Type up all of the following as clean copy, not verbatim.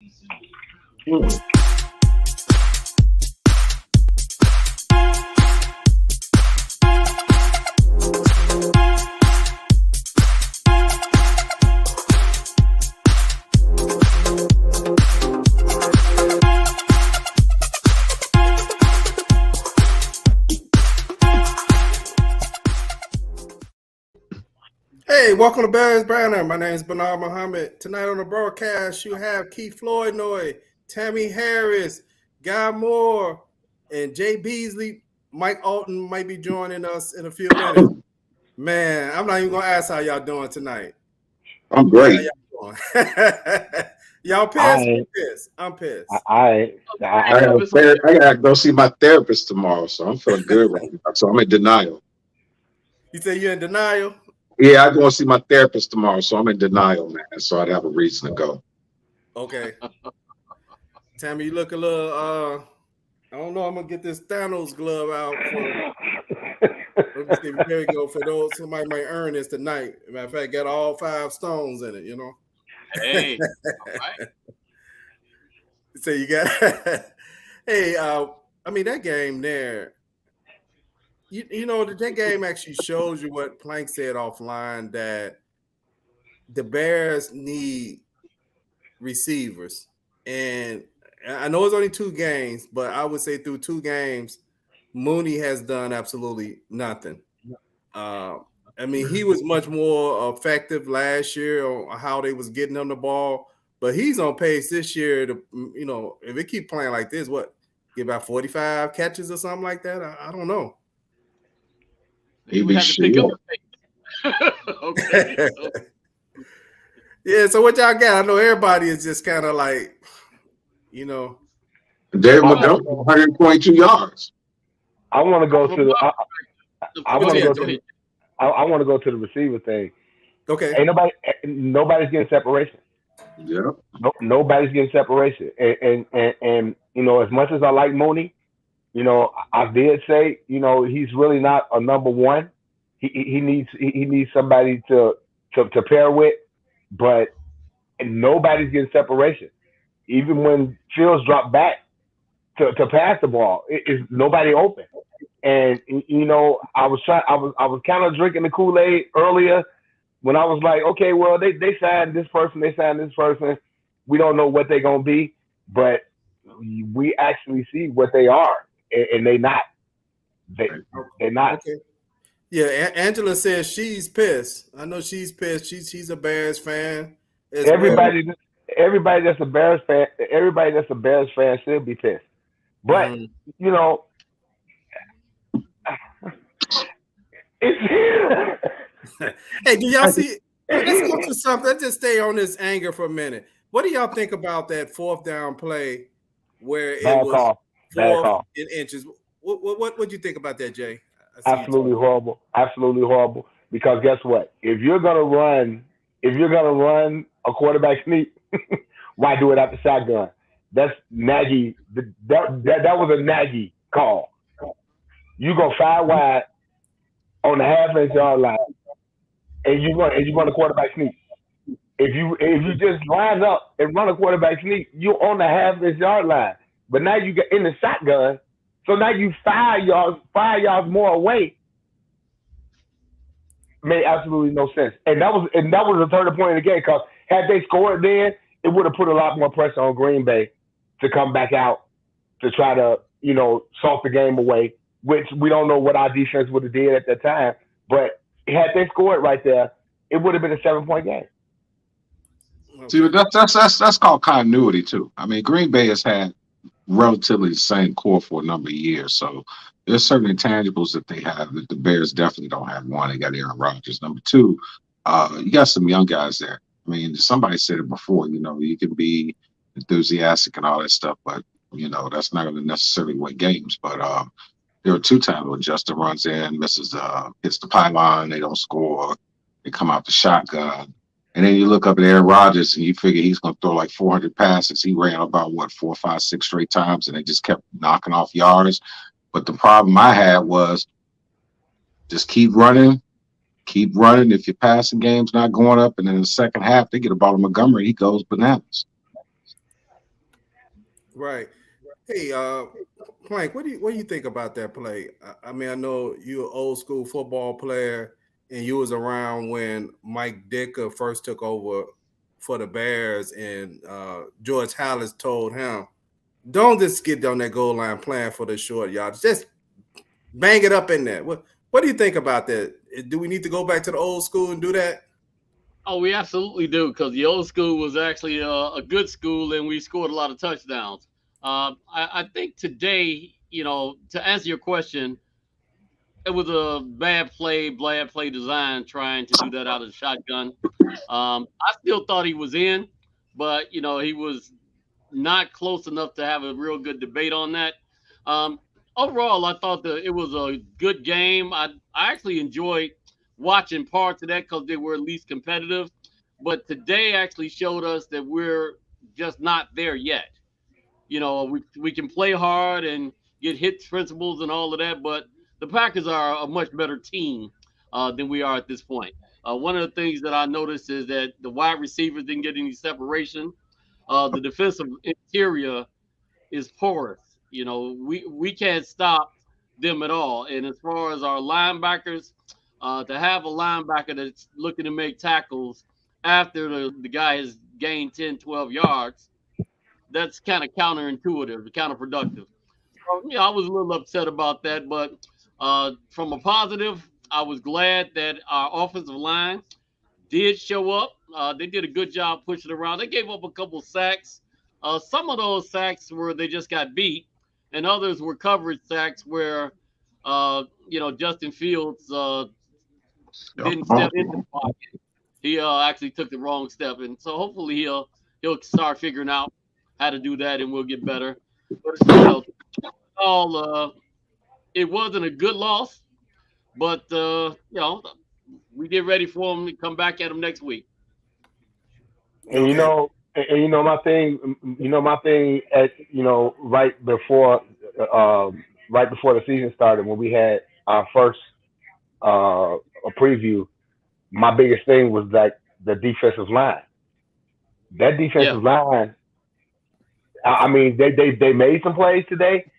Mm. Hey, welcome to Bears Banter. My name is Bernard Muhammad. Tonight on the broadcast, you have Keith Floydnoy, Tammy Harris, Guy Moore, and Jay Beasley. Mike Alton might be joining us in a few minutes. Man, I'm not even going to ask how y'all doing tonight. I'm great. How y'all doing? Y'all pissed? I'm pissed. I'm pissed. I gotta go see my therapist tomorrow, so I'm feeling good right now. So I'm in denial. You say you're in denial? Yeah, I'm going to see my therapist tomorrow, so I'm in denial, man. So I'd have a reason to go. Okay. Tammy, you look a little I don't know. I'm gonna get this Thanos glove out for. Let me see. There we go. For those somebody might earn this tonight. Matter of fact, got all 5 stones in it. You know. Hey, all right. So you got. Hey, I mean that game there. You know that game actually shows you what Plank said offline, that the Bears need receivers, and I know it's only 2 games, but I would say through 2 games, Mooney has done absolutely nothing. I mean, he was much more effective last year on how they was getting on the ball, but he's on pace this year to, if it keep playing like this, get about 45 catches or something like that? I don't know. He would have to pick up the pace. Okay. Yeah, so what y'all got? I know everybody is just kind of like, David Montgomery, 122 yards. I want to go to the. I want to go to. I want to go to the receiver thing. Okay. Ain't nobody's getting separation. Yeah. Nobody's getting separation. And as much as I like Mooney, I did say, he's really not a number one. He needs somebody to pair with, but nobody's getting separation. Even when Fields dropped back to pass the ball, is nobody open. And I was kind of drinking the Kool-Aid earlier when I was like, okay, well they signed this person, we don't know what they're gonna be, but we actually see what they are, and they're not. They're not. Okay. Yeah, Angela says she's pissed. I know she's pissed. She's a Bears fan. Everybody that's a Bears fan should be pissed. But Hey, do y'all see? Let's go to something. Let's just stay on this anger for a minute. What do y'all think about that 4th down play where it was 4 inches? What do you think about that, Jay? Absolutely horrible. Absolutely horrible. Because guess what? If you're gonna run a quarterback sneak, why do it after shotgun? That's Nagy. That was a Nagy call. You go 5 wide on the half-inch yard line, and you run a quarterback sneak. If you just line up and run a quarterback sneak, you're on the half-inch yard line. But now you get in the shotgun, so now you 5 yards more away. Made absolutely no sense. And that was the third point of the game, because had they scored then, it would have put a lot more pressure on Green Bay to come back out to try to, salt the game away, which we don't know what our defense would have did at that time. But had they scored right there, it would have been a 7-point game. See, but that's called continuity too. I mean, Green Bay has had relatively the same core for a number of years, so there's certain intangibles that they have that the Bears definitely don't have. One, they got Aaron Rodgers. Number 2, you got some young guys there. I mean, somebody said it before. You can be enthusiastic and all that stuff, but that's not going to necessarily win games. But there are 2 times when Justin runs in, misses, hits the pylon, they don't score, they come out the shotgun. And then you look up at Aaron Rodgers and you figure he's going to throw like 400 passes. He ran about 4, 5, 6 straight times, and they just kept knocking off yards. But the problem I had was just keep running. If your passing game's not going up, and in the second half they get a ball to Montgomery, he goes bananas. Right. Hey, Plank, what do you think about that play? I mean, I know you're an old school football player, and you was around when Mike Dicker first took over for the Bears, and George Hallis told him, "Don't just get on that goal line playing for the short yards. Just bang it up in there." What do you think about that? Do we need to go back to the old school and do that? Oh, we absolutely do, because the old school was actually a good school, and we scored a lot of touchdowns. I think today, to answer your question, it was a bad play design trying to do that out of the shotgun. I still thought he was in, but he was not close enough to have a real good debate on that. Um, Overall, I thought that it was a good game. I actually enjoyed watching parts of that because they were at least competitive. But today actually showed us that we're just not there yet. We can play hard and get hit principles and all of that, but the Packers are a much better team than we are at this point. One of the things that I noticed is that the wide receivers didn't get any separation. The defensive interior is porous. We can't stop them at all. And as far as our linebackers, to have a linebacker that's looking to make tackles after the guy has gained 10, 12 yards, that's kind of counterintuitive, counterproductive. So, I was a little upset about that, but from a positive, I was glad that our offensive line did show up. They did a good job pushing around. They gave up a couple sacks. Some of those sacks were they just got beat, and others were coverage sacks where, Justin Fields didn't step into the pocket. He actually took the wrong step, and so hopefully he'll start figuring out how to do that, and we'll get better. But all it wasn't a good loss, but we get ready for him to come back at him next week. And Okay. my thing at right before the season started when we had our first a preview, my biggest thing was like the defensive line. That Yeah, defensive line, I mean, they made some plays today,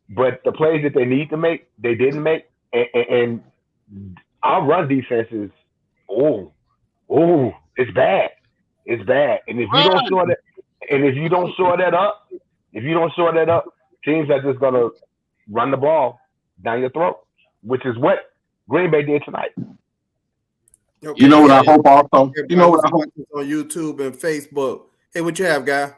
but the plays that they need to make, they didn't make. And our run defense is, oh, it's bad. It's bad. And if you don't run. shore that, and if you don't shore that up, teams are just gonna run the ball down your throat, which is what Green Bay did tonight. You Okay, know we what have I hope also? You know everybody what that's I hope? watching us on YouTube and Facebook. Hey, what you have, guy?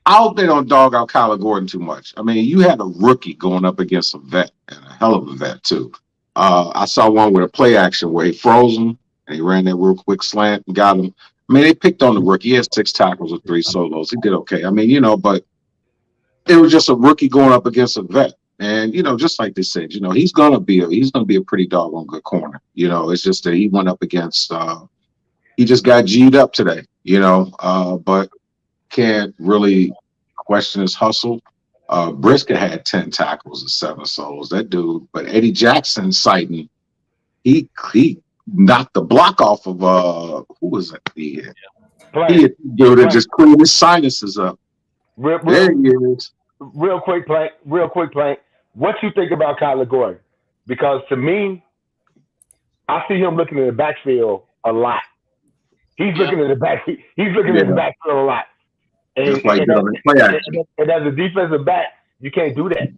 I hope they don't dog out Kyler Gordon too much. I mean, you had a rookie going up against a vet and a hell of a vet too. I saw one with a play action where he froze him and he ran that real quick slant and got him. I mean, they picked on the rookie. He had 6 tackles with 3 solos. He did okay. I mean, but it was just a rookie going up against a vet. And just like they said, he's gonna be a pretty doggone good corner. It's just that he went up against he just got G'd up today, but can't really question his hustle. Brisket had 10 tackles and 7 solos. That dude, but Eddie Jackson sighting, he knocked the block off of who was it? He Play, dude that play, just cleaned his sinuses up. real, There real, he is. real quick, play. What you think about Kyler Gordon? Because to me, I see him looking in the backfield a lot. He's Yeah, looking at the back. He's looking at the Yeah, backfield a lot. And, just like and, that on the play action. and as a defensive back, you can't do that.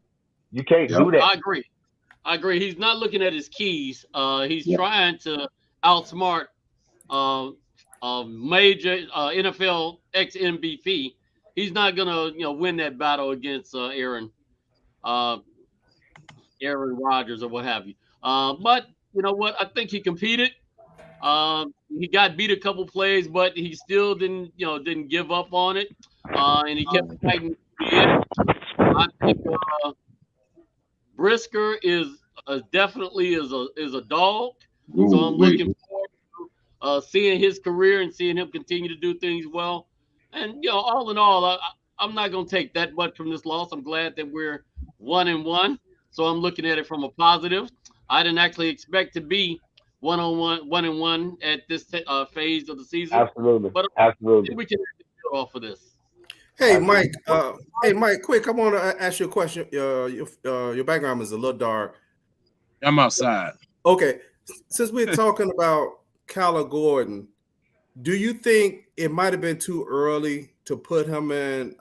You can't Yep. do that. I agree. I agree. He's not looking at his keys. He's Yeah. trying to outsmart uh, major NFL ex MVP. He's not gonna win that battle against uh, Aaron Rodgers or what have you. But you know what? I think he competed. He got beat a couple plays, but he still didn't give up on it, and he kept fighting to the end. I think Brisker is definitely is a dog, so Ooh, I'm wait. looking forward to seeing his career and seeing him continue to do things well. And all in all, I'm not going to take that much from this loss. I'm glad that we're 1-1, so I'm looking at it from a positive. I didn't actually expect to be 1-1 at this phase of the season, Absolutely, but I think absolutely. we can build off of this. Hey, Mike. Hey, Mike. Quick, I want to ask you a question. Your background is a little dark. I'm outside. Okay, since we're talking about Kyler Gordon, do you think it might have been too early to put him in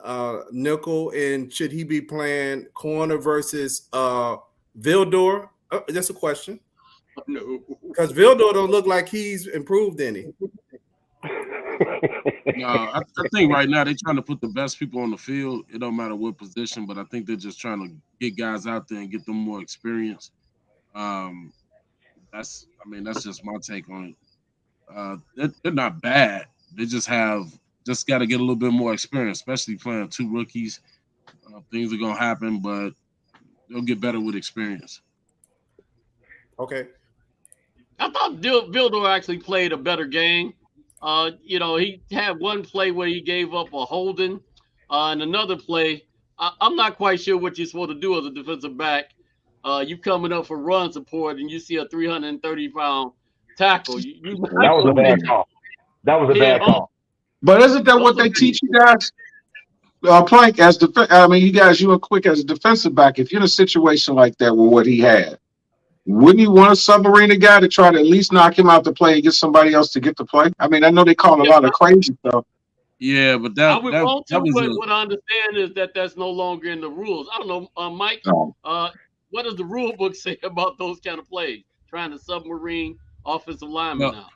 nickel, and should he be playing corner versus Vildor? That's a question. No. Because Vildor don't look like he's improved any. No, I think right now they're trying to put the best people on the field. It don't matter what position, but I think they're just trying to get guys out there and get them more experience. That's just my take on it. They're not bad. They just got to get a little bit more experience, especially playing two rookies. Things are gonna happen, but they'll get better with experience. Okay. I thought Vildor actually played a better game. He had one play where he gave up a holding, and another play. I'm not quite sure what you're supposed to do as a defensive back. You coming up for run support, and you see a 330-pound tackle. That was a bad call. That was a bad call. But isn't that what they teach you guys? Plank, you guys, you and Quick as a defensive back, if you're in a situation like that with what he had, wouldn't you want to submarine a guy to try to at least knock him out the play and get somebody else to get the play? I mean, I know they call a lot of crazy stuff. Yeah, but what I understand is that that's no longer in the rules. I don't know, Mike. What does the rule book say about those kind of plays? Trying to submarine offensive linemen now.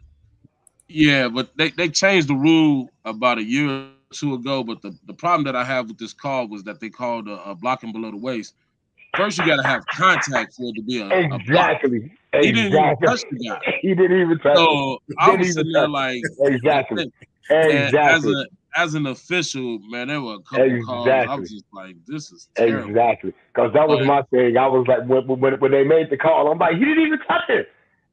Yeah, but they changed the rule about a year or two ago. But the problem that I have with this call was that they called a blocking below the waist. First, you got to have contact for it to be a block. He didn't even touch the guy. He didn't even touch So I was sitting there like, exactly. As an official, man, there were a couple calls. I was just like, this is terrible. Exactly. Because that was my thing. I was like, when they made the call, I'm like, he didn't even touch it.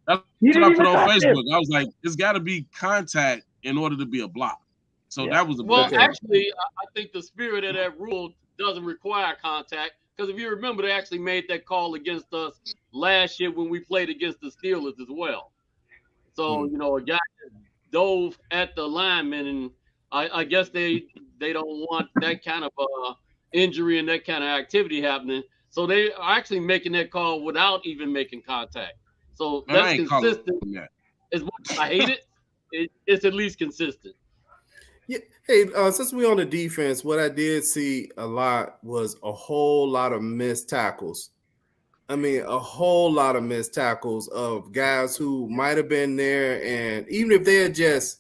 That's what I put on Facebook. I was like, it's got to be contact in order to be a block. So that was actually, I think the spirit of that rule doesn't require contact. Because if you remember, they actually made that call against us last year when we played against the Steelers as well. So, a guy dove at the lineman, and I guess they don't want that kind of injury and that kind of activity happening. So they are actually making that call without even making contact. So that's consistent. As much as I hate it, it's at least consistent. Yeah. Hey, since we're on the defense, what I did see a lot was a whole lot of missed tackles. I mean, a whole lot of missed tackles of guys who might have been there, and even if they had just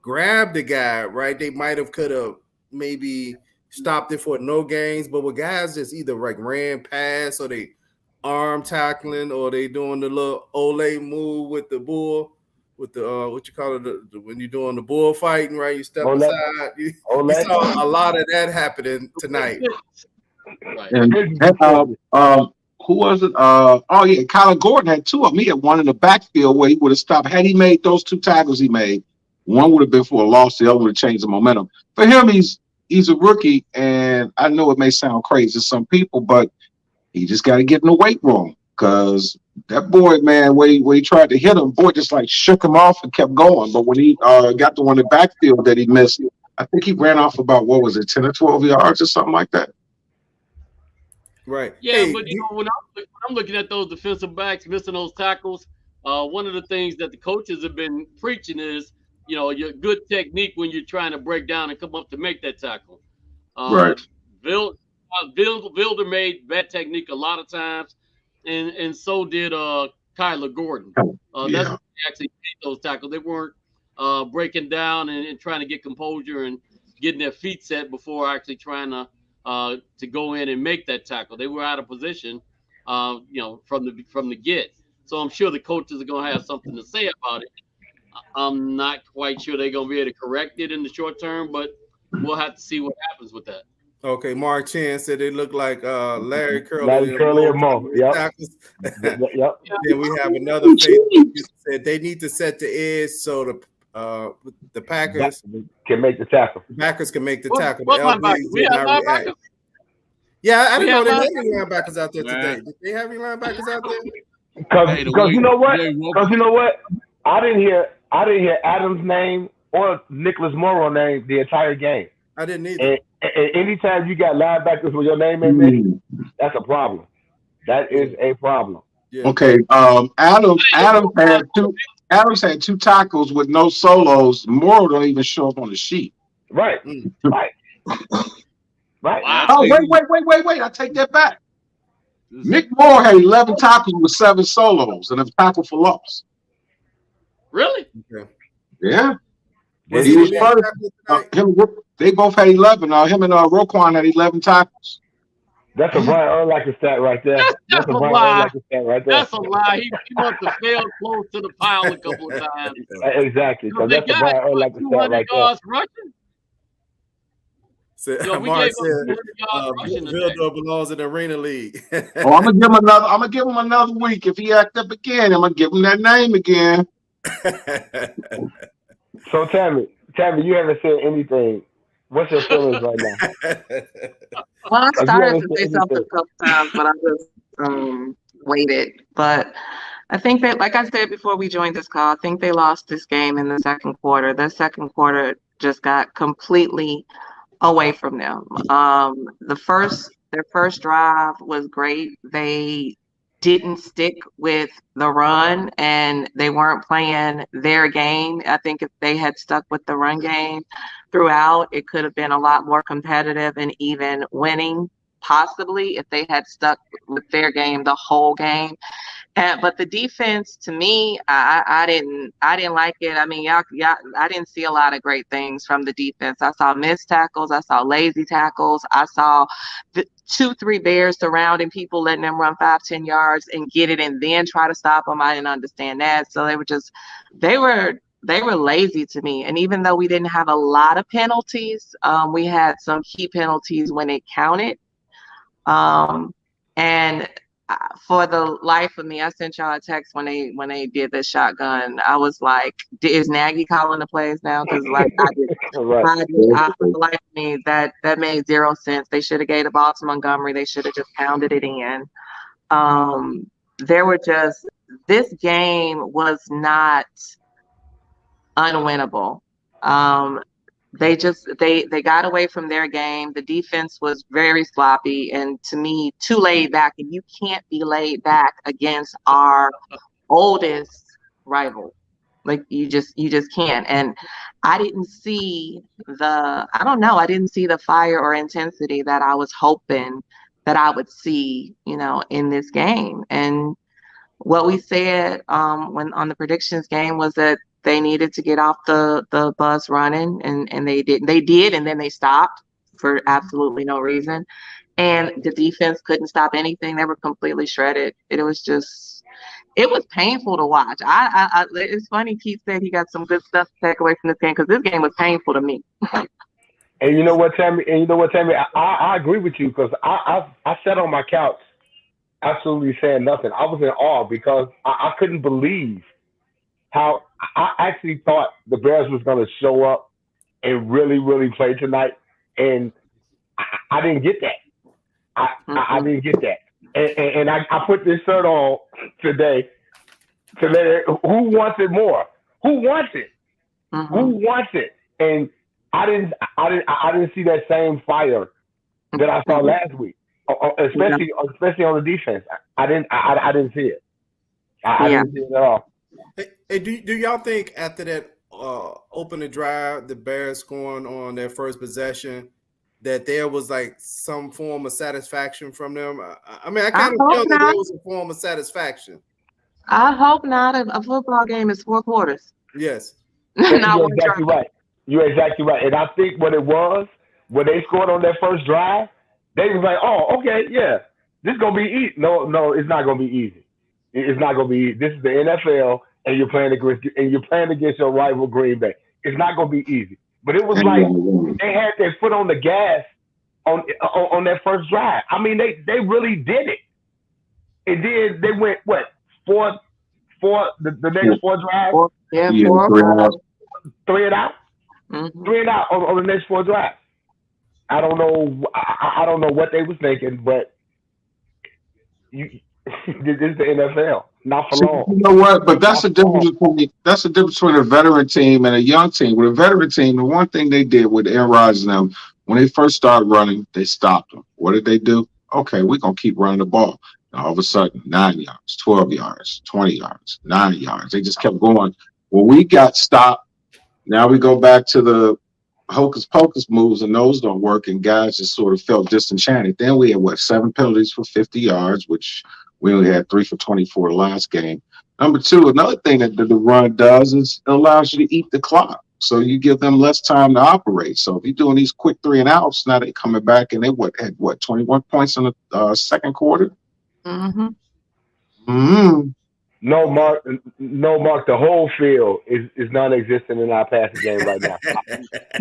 grabbed the guy, right, they could have maybe stopped it for no gains. But with guys just either like ran past, or they arm tackling, or they doing the little Ole move with the bull. With the what you call it, when you're doing the bullfighting, right? You step aside. You saw a lot of that happening tonight. And who was it? Kyler Gordon had two of them. He had one in the backfield where he would have stopped. Had he made those two tackles he made, one would have been for a loss, the other would have changed the momentum. For him, he's a rookie, and I know it may sound crazy to some people, but he just got to get in the weight room. Because that boy, man, when he tried to hit him, boy just like shook him off and kept going. But when he got the one in the backfield that he missed, I think he ran off about, 10 or 12 yards or something like that. Right. Yeah, but when I'm looking at those defensive backs missing those tackles, one of the things that the coaches have been preaching is, your good technique when you're trying to break down and come up to make that tackle. Right. Wilder made bad technique a lot of times. And so did Kyler Gordon. That's when they actually made those tackles. They weren't breaking down and trying to get composure and getting their feet set before actually trying to go in and make that tackle. They were out of position, from the get. So I'm sure the coaches are going to have something to say about it. I'm not quite sure they're going to be able to correct it in the short term, but we'll have to see what happens with that. Okay, Mark Chan said they look like Larry Curly. Larry Curly and Mo. Yep. Yep. Then we have another Facebook said they need to set the edge so the Packers can make the tackle. The Packers can make the tackle. We have linebackers. Yeah, I didn't know they had any linebackers out there today. Did they have any linebackers out there? Because you know what? I didn't hear Adams' name or Nicholas Morrow's name the entire game. I didn't either. And anytime you got linebackers with your name in there, that's a problem. That is a problem. Yeah. Okay. Adams had two tackles with no solos. Morrow don't even show up on the sheet. Right. Right. Right. Wow. Oh, wait. I take that back. Nick Moore had 11 tackles with 7 solos and a tackle for loss. Really? Okay. Yeah. Was He he was the first. main tackle tonight? They both had 11. Him and Roquan had 11 tackles. That's a Brian Urlacher stat right there. That's a a Brian lie. Urlacher stat right there. That's a lie. He must have failed close to the pile a couple of times. Exactly. So They that's a got Brian Urlacher stat 200 right there. yards rushing. Said, Yo, we Mark gave said, up 200 yards rushing today. Vildo belongs in the Arena League. Oh, I'm gonna give him another week. If he act up again, I'm gonna give him that name again. So Tammy, you haven't said anything. What's your feelings right now? Well, I Like, you started haven't to said say something anything. a couple times, but I just waited. But I think that, like I said before we joined this call, I think they lost this game in the second quarter. The second quarter just got completely away from them. Their first drive was great. They didn't stick with the run and they weren't playing their game. I think if they had stuck with the run game throughout, it could have been a lot more competitive and even winning, possibly, if they had stuck with their game the whole game. But the defense, to me, I didn't like it. I mean, I didn't see a lot of great things from the defense. I saw missed tackles. I saw lazy tackles. I saw the 2-3 Bears surrounding people, letting them run 5-10 yards and get it, and then try to stop them. I didn't understand that. So they were lazy to me. And even though we didn't have a lot of penalties, we had some key penalties when it counted. And for the life of me, I sent y'all a text when they did the shotgun. I was like, "Is Nagy calling the plays now?" Because like Right. for the life of me, that made zero sense. They should have gave the ball to Montgomery. They should have just pounded it in. This game was not unwinnable. They got away from their game. The defense was very sloppy and, to me, too laid back. And you can't be laid back against our oldest rival. Like you just can't. And I didn't see I didn't see the fire or intensity that I was hoping that I would see, in this game. And what we said when on the predictions game was that they needed to get off the bus running, and they did, and then they stopped for absolutely no reason. And the defense couldn't stop anything. They were completely shredded. It was painful to watch. It's funny Keith said he got some good stuff to take away from this game, because this game was painful to me. And you know what, Tammy? I agree with you, because I sat on my couch absolutely saying nothing. I was in awe because I couldn't believe how I actually thought the Bears was going to show up and really, really play tonight. And I didn't get that. I didn't get that. And I put this shirt on today to let it, who wants it more? Who wants it? Mm-hmm. Who wants it? And I didn't see that same fire that I saw last week, especially on the defense. I didn't see it. I didn't see it at all. Hey, do y'all think after that opening drive, the Bears scoring on their first possession, that there was like some form of satisfaction from them? I mean, I kind of feel that there was a form of satisfaction. I hope not. A football game is 4 quarters. Yes. You're exactly right. You're exactly right. And I think what it was, when they scored on their first drive, they was like, "Oh, okay, yeah, this is gonna be easy." No, it's not gonna be easy. It's not gonna be easy. This is the NFL, and you're playing against your rival Green Bay. It's not gonna be easy. But it was like they had their foot on the gas on that first drive. I mean, they really did it. And then they went the next 4 drives? 4. Yeah, 4. 3 and out. Mm-hmm. 3 and out on the next 4 drives. I don't know. I don't know what they was thinking, but this is the NFL, not for long. You know what? But that's the difference between a veteran team and a young team. With a veteran team, the one thing they did with Aaron Rodgers and them When they first started running, they stopped them. What did they do? Okay, we're going to keep running the ball. And all of a sudden, 9 yards, 12 yards, 20 yards, 9 yards. They just kept going. Well, we got stopped. Now we go back to the hocus pocus moves, and those don't work, and guys just sort of felt disenchanted. Then we had 7 penalties for 50 yards, which we only had 3 for 24 the last game. Number two, another thing that the run does is it allows you to eat the clock. So you give them less time to operate. So if you're doing these quick 3 and outs, now they coming back and they had 21 points in the second quarter. Mm-hmm. Mm-hmm. No, Mark. The whole field is non-existent in our passing game right now.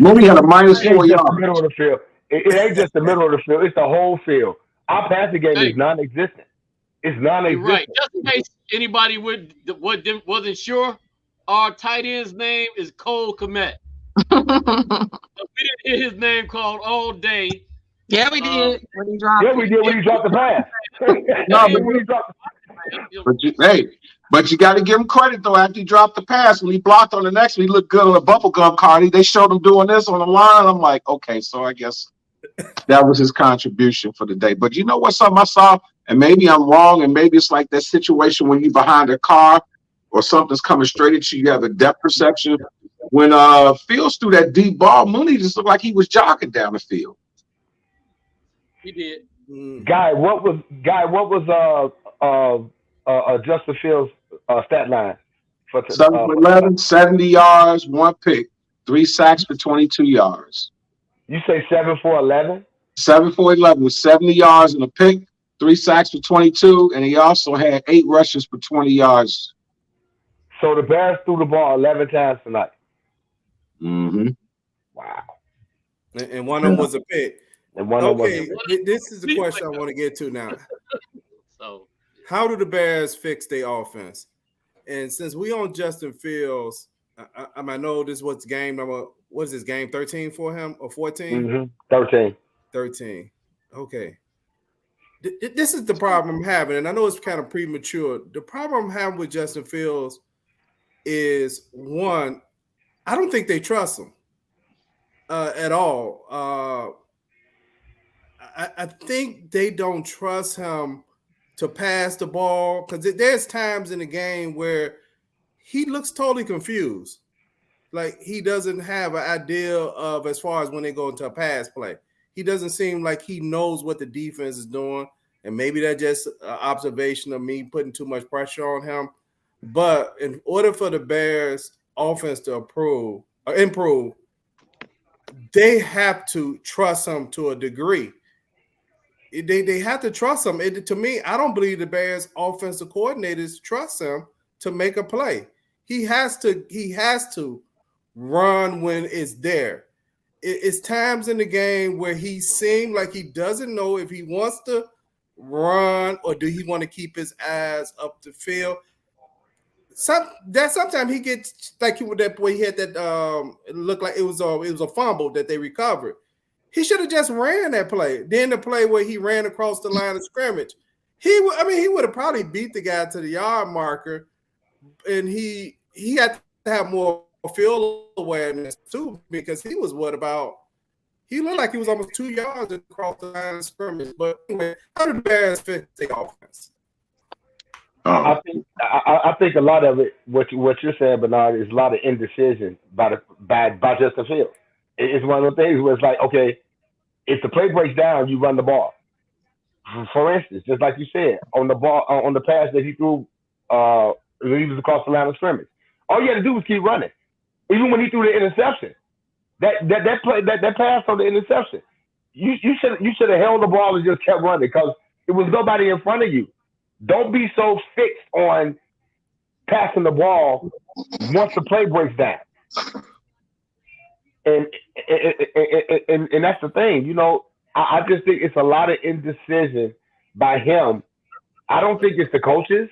Mooney had a minus It ain't 4 just yards. the middle of the field. It ain't just the middle of the field. It's the whole field. Our passing game is non-existent. It's non-existent. You're right. Just in case anybody wasn't sure, our tight end's name is Cole Kmet. We didn't hear his name called all day. Yeah, we did. When he dropped Yeah, we did when he dropped the pass. No, when he dropped but you got to give him credit though. After he dropped the pass, when he blocked on the next one, he looked good on the bubblegum card. They showed him doing this on the line. I'm like, okay, so I guess that was his contribution for the day. But you know what? Something I saw, and maybe I'm wrong, and maybe it's like that situation when you're behind a car or something's coming straight at you. You have a depth perception. When Fields threw that deep ball, Mooney just looked like he was jogging down the field. He did. Guy, what was Justin Fields' stat line for 7 for 11, 70 yards, 1 pick, 3 sacks for 22 yards. You say 7 for 11? 7 for 11 with 70 yards and a pick, 3 sacks for 22, and he also had 8 rushes for 20 yards. So the Bears threw the ball 11 times tonight. Mm-hmm. Wow. And one of them was a pick. And one okay, this is the question I want to get to now. So, how do the Bears fix their offense? And since we on Justin Fields, I know this was game number. What is this, game 13 for him or 14? Mm-hmm. 13. 13. Okay. This is the problem I'm having, and I know it's kind of premature. The problem I'm having with Justin Fields is, one, I don't think they trust him at all. I think they don't trust him to pass the ball, because there's times in the game where he looks totally confused. Like he doesn't have an idea of, as far as when they go into a pass play. He doesn't seem like he knows what the defense is doing. And maybe that's just an observation of me putting too much pressure on him. But in order for the Bears offense to improve, they have to trust him to a degree. They have to trust him. To me, I don't believe the Bears offensive coordinators trust him to make a play. He has to run when it's there. It's times in the game where he seemed like he doesn't know if he wants to run or do he want to keep his eyes up the field. Sometimes he gets like that way. He had that it looked like it was a fumble that they recovered. He should have just ran that play. Then the play where he ran across the line of scrimmage, he would have probably beat the guy to the yard marker, and he had to have more field awareness too, because he was he looked like he was almost 2 yards across the line of scrimmage. But anyway, how do the Bears fix the offense? I think a lot of it, what you're saying, Bernard, is a lot of indecision by Justin Fields. It's one of the things where it's like, okay, if the play breaks down, you run the ball. For instance, just like you said, on the pass that he threw, he was across the line of scrimmage. All you had to do was keep running. Even when he threw the interception, that pass on the interception, you should have held the ball and just kept running, because it was nobody in front of you. Don't be so fixed on passing the ball once the play breaks down. And that's the thing, I just think it's a lot of indecision by him. I don't think it's the coaches,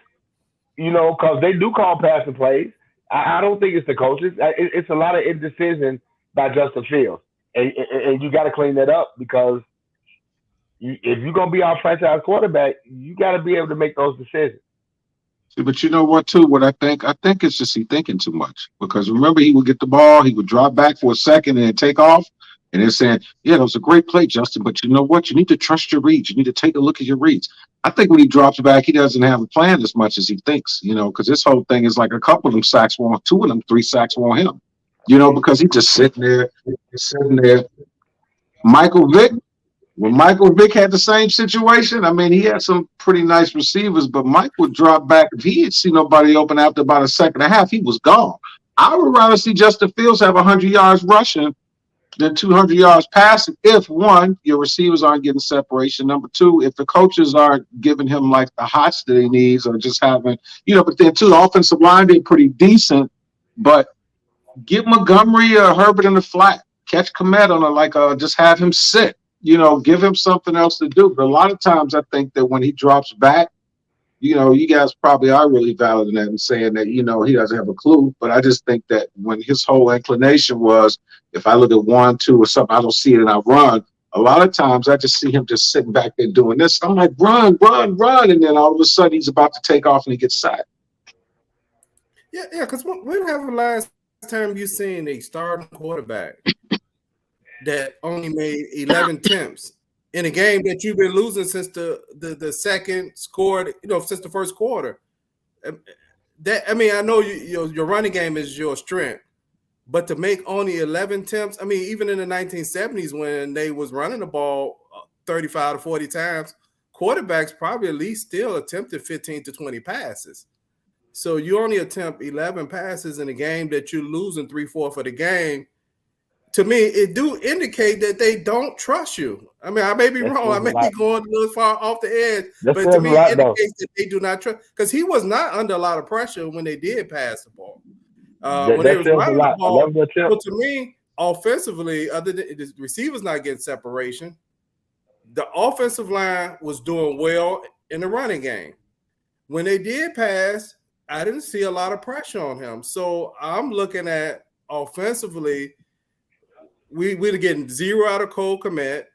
because they do call passing plays. I don't think it's the coaches. It's a lot of indecision by Justin Fields, and you got to clean that up, because if you're gonna be our franchise quarterback, you got to be able to make those decisions. But you know what, too? What I think it's just he thinking too much. Because remember, he would get the ball, he would drop back for a second and then take off. And they're saying, yeah, that was a great play, Justin, but you know what? You need to trust your reads. You need to take a look at your reads. I think when he drops back, he doesn't have a plan as much as he thinks, because this whole thing is like a couple of them sacks were on, 2 of them, 3 sacks were on him, because he's just sitting there. Michael Vick, when Michael Vick had the same situation, I mean, he had some pretty nice receivers, but Mike would drop back. If he had seen nobody open after about a second and a half, he was gone. I would rather see Justin Fields have 100 yards rushing than 200 yards passing. If one, your receivers aren't getting separation. Number two, if the coaches aren't giving him like the hots that he needs, or just having, but then too, the offensive line, they're pretty decent, but give Montgomery or Herbert in the flat, catch Komet on just have him sit, give him something else to do. But a lot of times I think that when he drops back, you guys probably are really valid in that and saying that, he doesn't have a clue. But I just think that when his whole inclination was, if I look at 1, 2 or something, I don't see it and I run. A lot of times I just see him just sitting back there doing this. I'm like, run. And then all of a sudden he's about to take off and he gets sacked. Yeah, because when have the last time you seen a starting quarterback that only made 11 attempts in a game that you've been losing since the second scored, since the first quarter? I know your running game is your strength, but to make only 11 attempts, even in the 1970s when they was running the ball 35 to 40 times, quarterbacks probably at least still attempted 15 to 20 passes. So you only attempt 11 passes in a game that you're losing 3/4 of the game. To me, it do indicate that they don't trust you. I may be wrong. I may be going a little far off the edge, but to me, it indicates that they do not trust, because he was not under a lot of pressure when they did pass the ball. When they was running the ball, so to me, offensively, other than the receivers not getting separation, the offensive line was doing well in the running game. When they did pass, I didn't see a lot of pressure on him. So I'm looking at offensively, we're getting 0 out of Cole Kmet.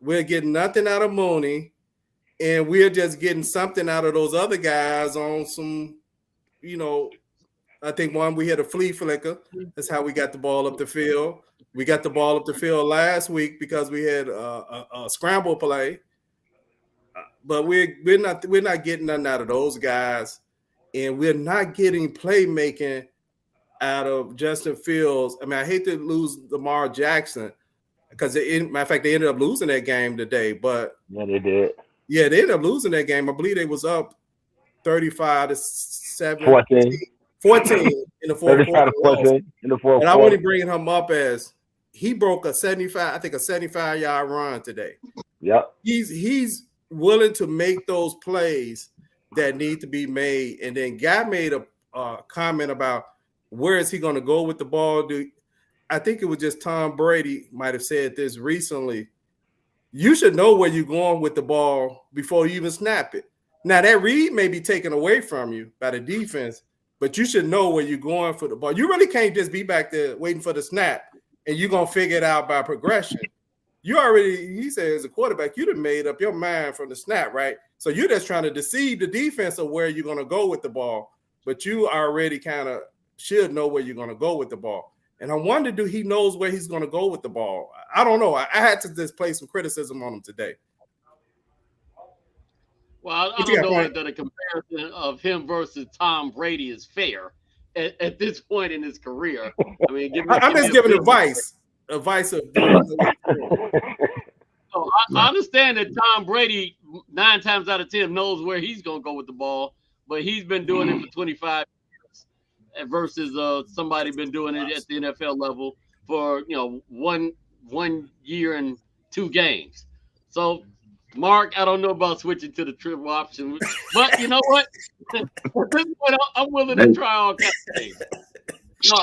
We're getting nothing out of Mooney. And we're just getting something out of those other guys on some, I think we had a flea flicker. That's how we got the ball up the field. We got the ball up the field last week because we had a scramble play. But we're not getting nothing out of those guys. And we're not getting playmaking out of Justin Fields. I hate to lose Lamar Jackson because, matter of fact, they ended up losing that game today. But yeah, they did. Yeah, they ended up losing that game. I believe they was up 35 to 14 in the fourth quarter. And I'm only bringing him up as he broke a 75-yard run today. Yep. He's willing to make those plays that need to be made. And then Guy made a comment about where is he going to go with the ball. I think it was just Tom Brady might have said this recently. You should know where you're going with the ball before you even snap it. Now, that read may be taken away from you by the defense, but you should know where you're going for the ball. You really can't just be back there waiting for the snap and you're going to figure it out by progression. He said, as a quarterback, you'd have made up your mind from the snap, right? So you're just trying to deceive the defense of where you're going to go with the ball, but you already kind of should know where you're going to go with the ball. And I wonder, do he knows where he's going to go with the ball? I don't know. I had to just play some criticism on him today. Well, I don't know that a comparison of him versus Tom Brady is fair at this point in his career. I'm just giving advice. Advice of. So I understand that Tom Brady 9 times out of 10 knows where he's going to go with the ball, but he's been doing it for 25 years versus somebody been doing it at the NFL level for 1 year and 2 games. So, Mark, I don't know about switching to the triple option, but you know what? At this point, I'm willing to try all kinds of things.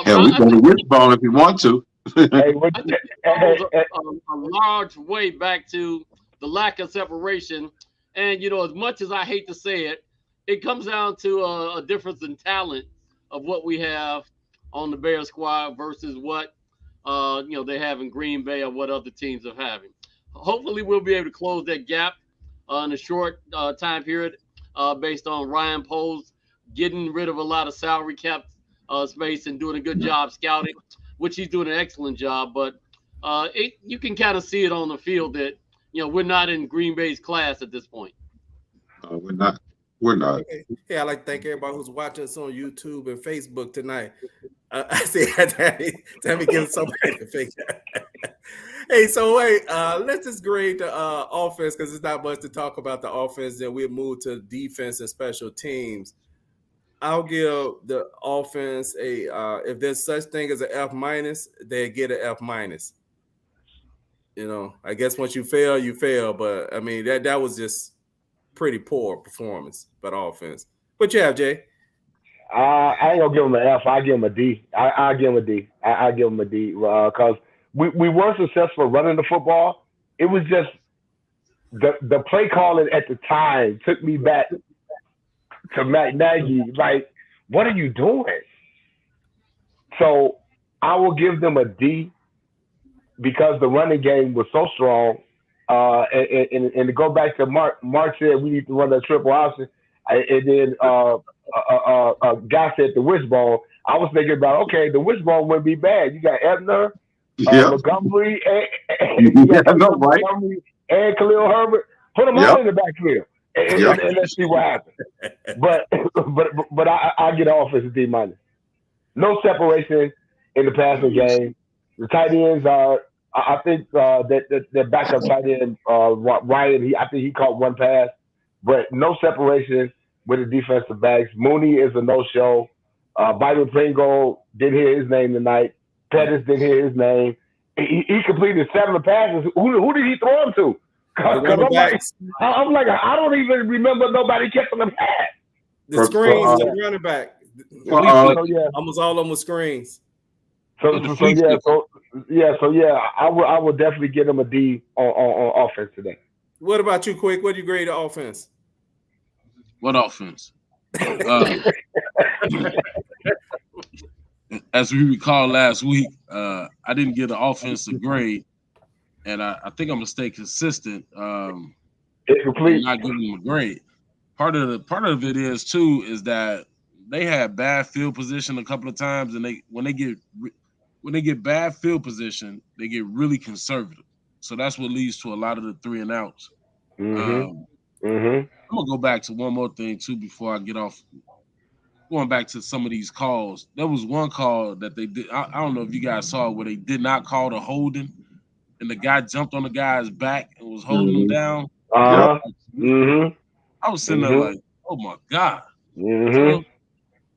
No, we can wishbone if you want to. I think it goes a large way back to the lack of separation. And, as much as I hate to say it, it comes down to a difference in talent of what we have on the Bears squad versus what, they have in Green Bay or what other teams are having. Hopefully we'll be able to close that gap in a short time period based on Ryan Poles getting rid of a lot of salary cap space and doing a good job scouting, which he's doing an excellent job. But you can kind of see it on the field that we're not in Green Bay's class at this point. We're not. We're not. Hey, I'd like to thank everybody who's watching us on YouTube and Facebook tonight. I see Tammy giving somebody the finger. Hey, so wait, let's just grade the offense because it's not much to talk about the offense. Then we'll move to defense and special teams. I'll give the offense if there's such thing as an F minus, they get an F minus. I guess once you fail, you fail. But I mean that was just pretty poor performance by the offense. What you have, Jay? I ain't gonna give him an F. I give him a D. I give him a D. I give him a D because we were successful running the football. It was just the play calling at the time took me back to Matt Nagy. Like, what are you doing? So I will give them a D because the running game was so strong. And to go back to Mark said we need to run that triple option, and then a guy said the wishbone. I was thinking about, okay, the wishbone wouldn't be bad. You got Ebner, Montgomery, and Montgomery and Khalil Herbert. Put them all in the backfield, and let's see what happens. But I get off as a D minus. No separation in the passing game. The tight ends are. I think that backup tight end Ryan. I think he caught one pass, but no separation with the defensive backs. Mooney is a no-show. Byron Pringle didn't hear his name tonight. Pettis didn't hear his name. He completed 7 passes. Who did he throw them to? I'm like, I don't even remember nobody catching the pass. The screens to the running back. Almost all of them were screens. So I will definitely give them a D on offense today. What about you, Quick? What do you grade the offense? What offense? As we recall last week, I didn't give the offense a grade, and I think I'm gonna stay consistent. Not giving them a grade. Part of it is that they had bad field position a couple of times, and when they get bad field position, they get really conservative. So that's what leads to a lot of the 3 and outs. I'm gonna go back to one more thing too before I get off. Going back to some of these calls, there was one call that they did. I don't know if you guys saw where they did not call the holding, and the guy jumped on the guy's back and was holding him down. I was sitting there like, oh my god.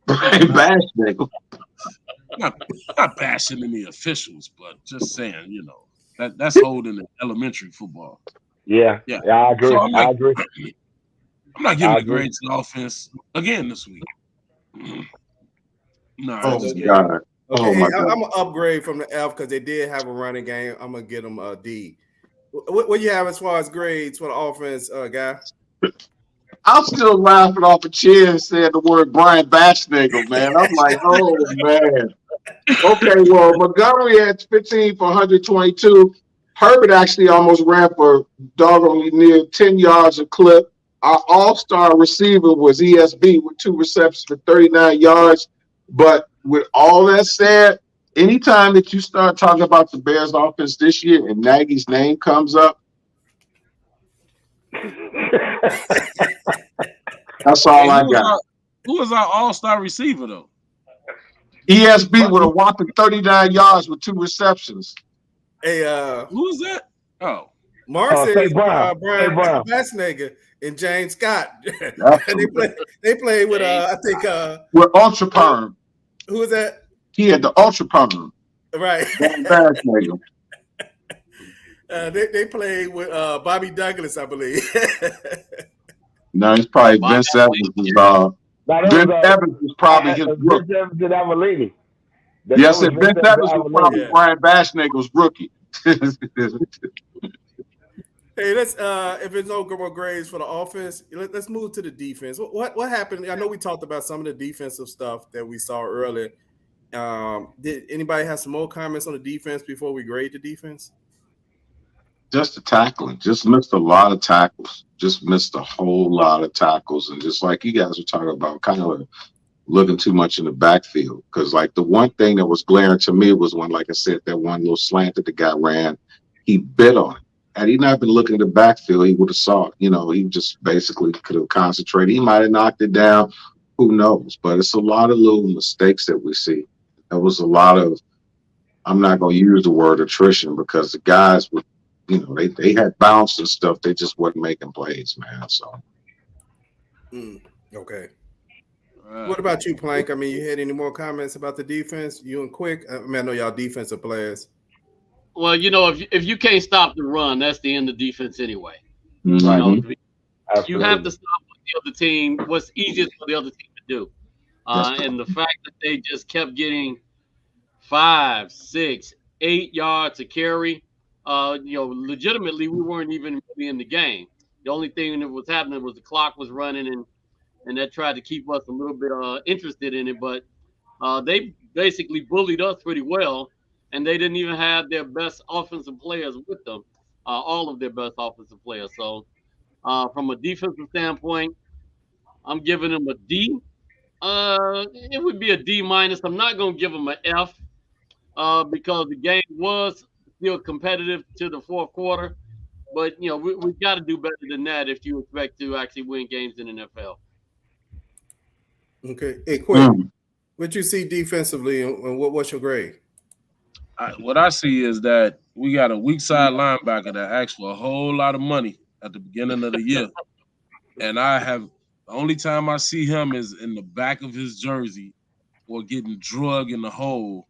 Bash nigga. Not bashing any officials, but just saying, that's holding in elementary football. Yeah, I agree. So I agree. I'm not giving a grade to the offense again this week. No. God. Okay, I'm gonna upgrade from the F because they did have a running game. I'm gonna get them a D. What you have as far as grades for the offense, guy? I'm still laughing off the chair and saying the word Brian Batchnagel, man. I'm like, oh man. Okay, well, Montgomery had 15 for 122. Herbert actually almost ran for doggone near 10 yards a clip. Our all-star receiver was ESB with 2 receptions for 39 yards. But with all that said, anytime that you start talking about the Bears offense this year and Nagy's name comes up, that's all I got. Who was our all-star receiver, though? ESB with a whopping 39 yards with 2 receptions. Hey, who was that? Oh. Mark said Brian Batchnagel and James Scott. they played with I think with Ultra Perm. Who was that? He had the Ultra Perm. Right. Batchnagel. They played with Bobby Douglas, I believe. No, it's probably Vince Evans. Vince Evans was probably his rookie. Vince Evans and Avalini. Yes, and Vince Evans was probably Brian Batchnagel's rookie. Hey, let's if there's no more grades for the offense, let's move to the defense. What happened? I know we talked about some of the defensive stuff that we saw earlier. Did anybody have some more comments on the defense before we grade the defense? Just the tackling. Just missed a lot of tackles. Just missed a whole lot of tackles. And just like you guys were talking about, kind of looking too much in the backfield. Because like the one thing that was glaring to me was when, like I said, that one little slant that the guy ran, he bit on it. Had he not been looking at the backfield, he would have saw it. You know, he just basically could have concentrated. He might have knocked it down. Who knows? But it's a lot of little mistakes that we see. There was a lot of, I'm not going to use the word attrition because the guys would, you know, they had bounce and stuff. They just wasn't making plays, man. So. Okay. What about you, Plank? I mean, you had any more comments about the defense? You and Quick? I mean, I know y'all defensive players. Well, you know, if you can't stop the run, that's the end of defense anyway. Mm-hmm. You know, Absolutely. you have to stop what the other team, what's easiest for the other team to do. And the fact that they just kept getting 5, 6, 8 yards to carry, you know, legitimately, we weren't even really in the game. The only thing that was happening was the clock was running, and that tried to keep us a little bit interested in it. But they basically bullied us pretty well, and they didn't even have their best offensive players with them, all of their best offensive players. So from a defensive standpoint, I'm giving them a D. It would be a D minus. I'm not going to give them an F because the game was still competitive to the fourth quarter. But, you know, we've got to do better than that if you expect to actually win games in the NFL. Okay. Hey, Quick, what you see defensively and what's your grade? What I see is that we got a weak side linebacker that asked for a whole lot of money at the beginning of the year. And the only time I see him is in the back of his jersey or getting drug in the hole.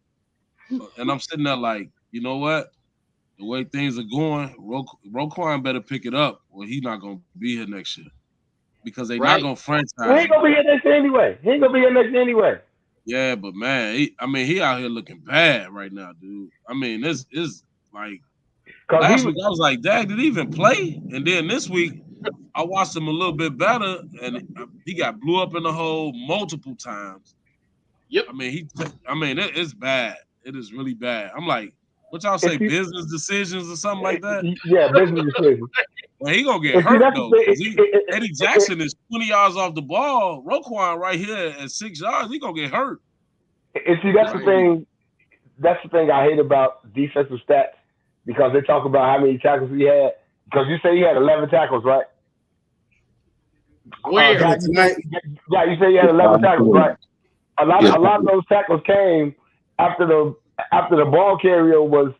And I'm sitting there like, you know what? The way things are going, Roquan better pick it up or he's not going to be here next year. Because they're not going to franchise He ain't going to be here next year anyway. Yeah, but man, he out here looking bad right now, dude. I mean, this is like last week I was like, Dad, did he even play? And then this week I watched him a little bit better, and he got blew up in the hole multiple times. Yep. I mean, it's bad. It is really bad. I'm like, what y'all say, business decisions or something like that? Yeah, business decisions. Well, he gonna get hurt though. Eddie Jackson is 20 yards off the ball. Roquan right here at 6 yards, he gonna get hurt. And see, that's the thing. That's the thing I hate about defensive stats because they talk about how many tackles he had. Because you say he had 11 tackles, right? Where? Yeah, you say he had 11 tackles, right? A lot of those tackles came after the ball carrier was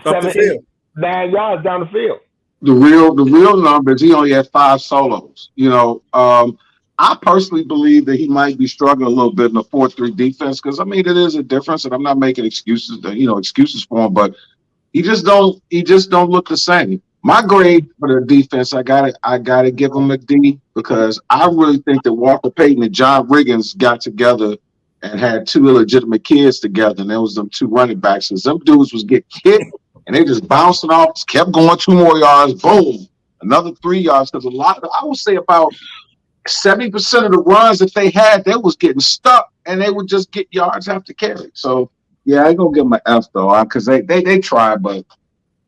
7, 8, 9 yards down the field. The real numbers, he only had 5 solos. You know, I personally believe that he might be struggling a little bit in the 4-3 defense because I mean it is a difference, and I'm not making excuses for him, but he just don't look the same. My grade for the defense, I gotta give him a D because I really think that Walker Payton and John Riggins got together and had 2 illegitimate kids together, and there was them 2 running backs, and some dudes was get kicked and they just bouncing off, kept going 2 more yards, boom, another 3 yards. Because I would say about 70% of the runs that they had, they was getting stuck and they would just get yards after carry. So yeah, I ain't gonna give them an F though, because they tried, but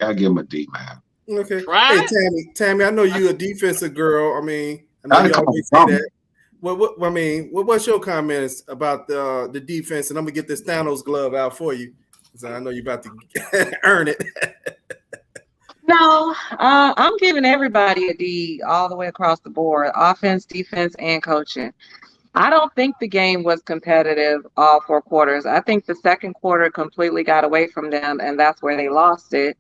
I give them a D, man. Okay. Hey, Tammy, I know you a defensive girl. I mean, I know you always say that. What's your comments about the defense? And I'm gonna get this Thanos glove out for you, because I know you're about to earn it. No, I'm giving everybody a D all the way across the board, offense, defense, and coaching. I don't think the game was competitive all 4 quarters. I think the second quarter completely got away from them, and that's where they lost it.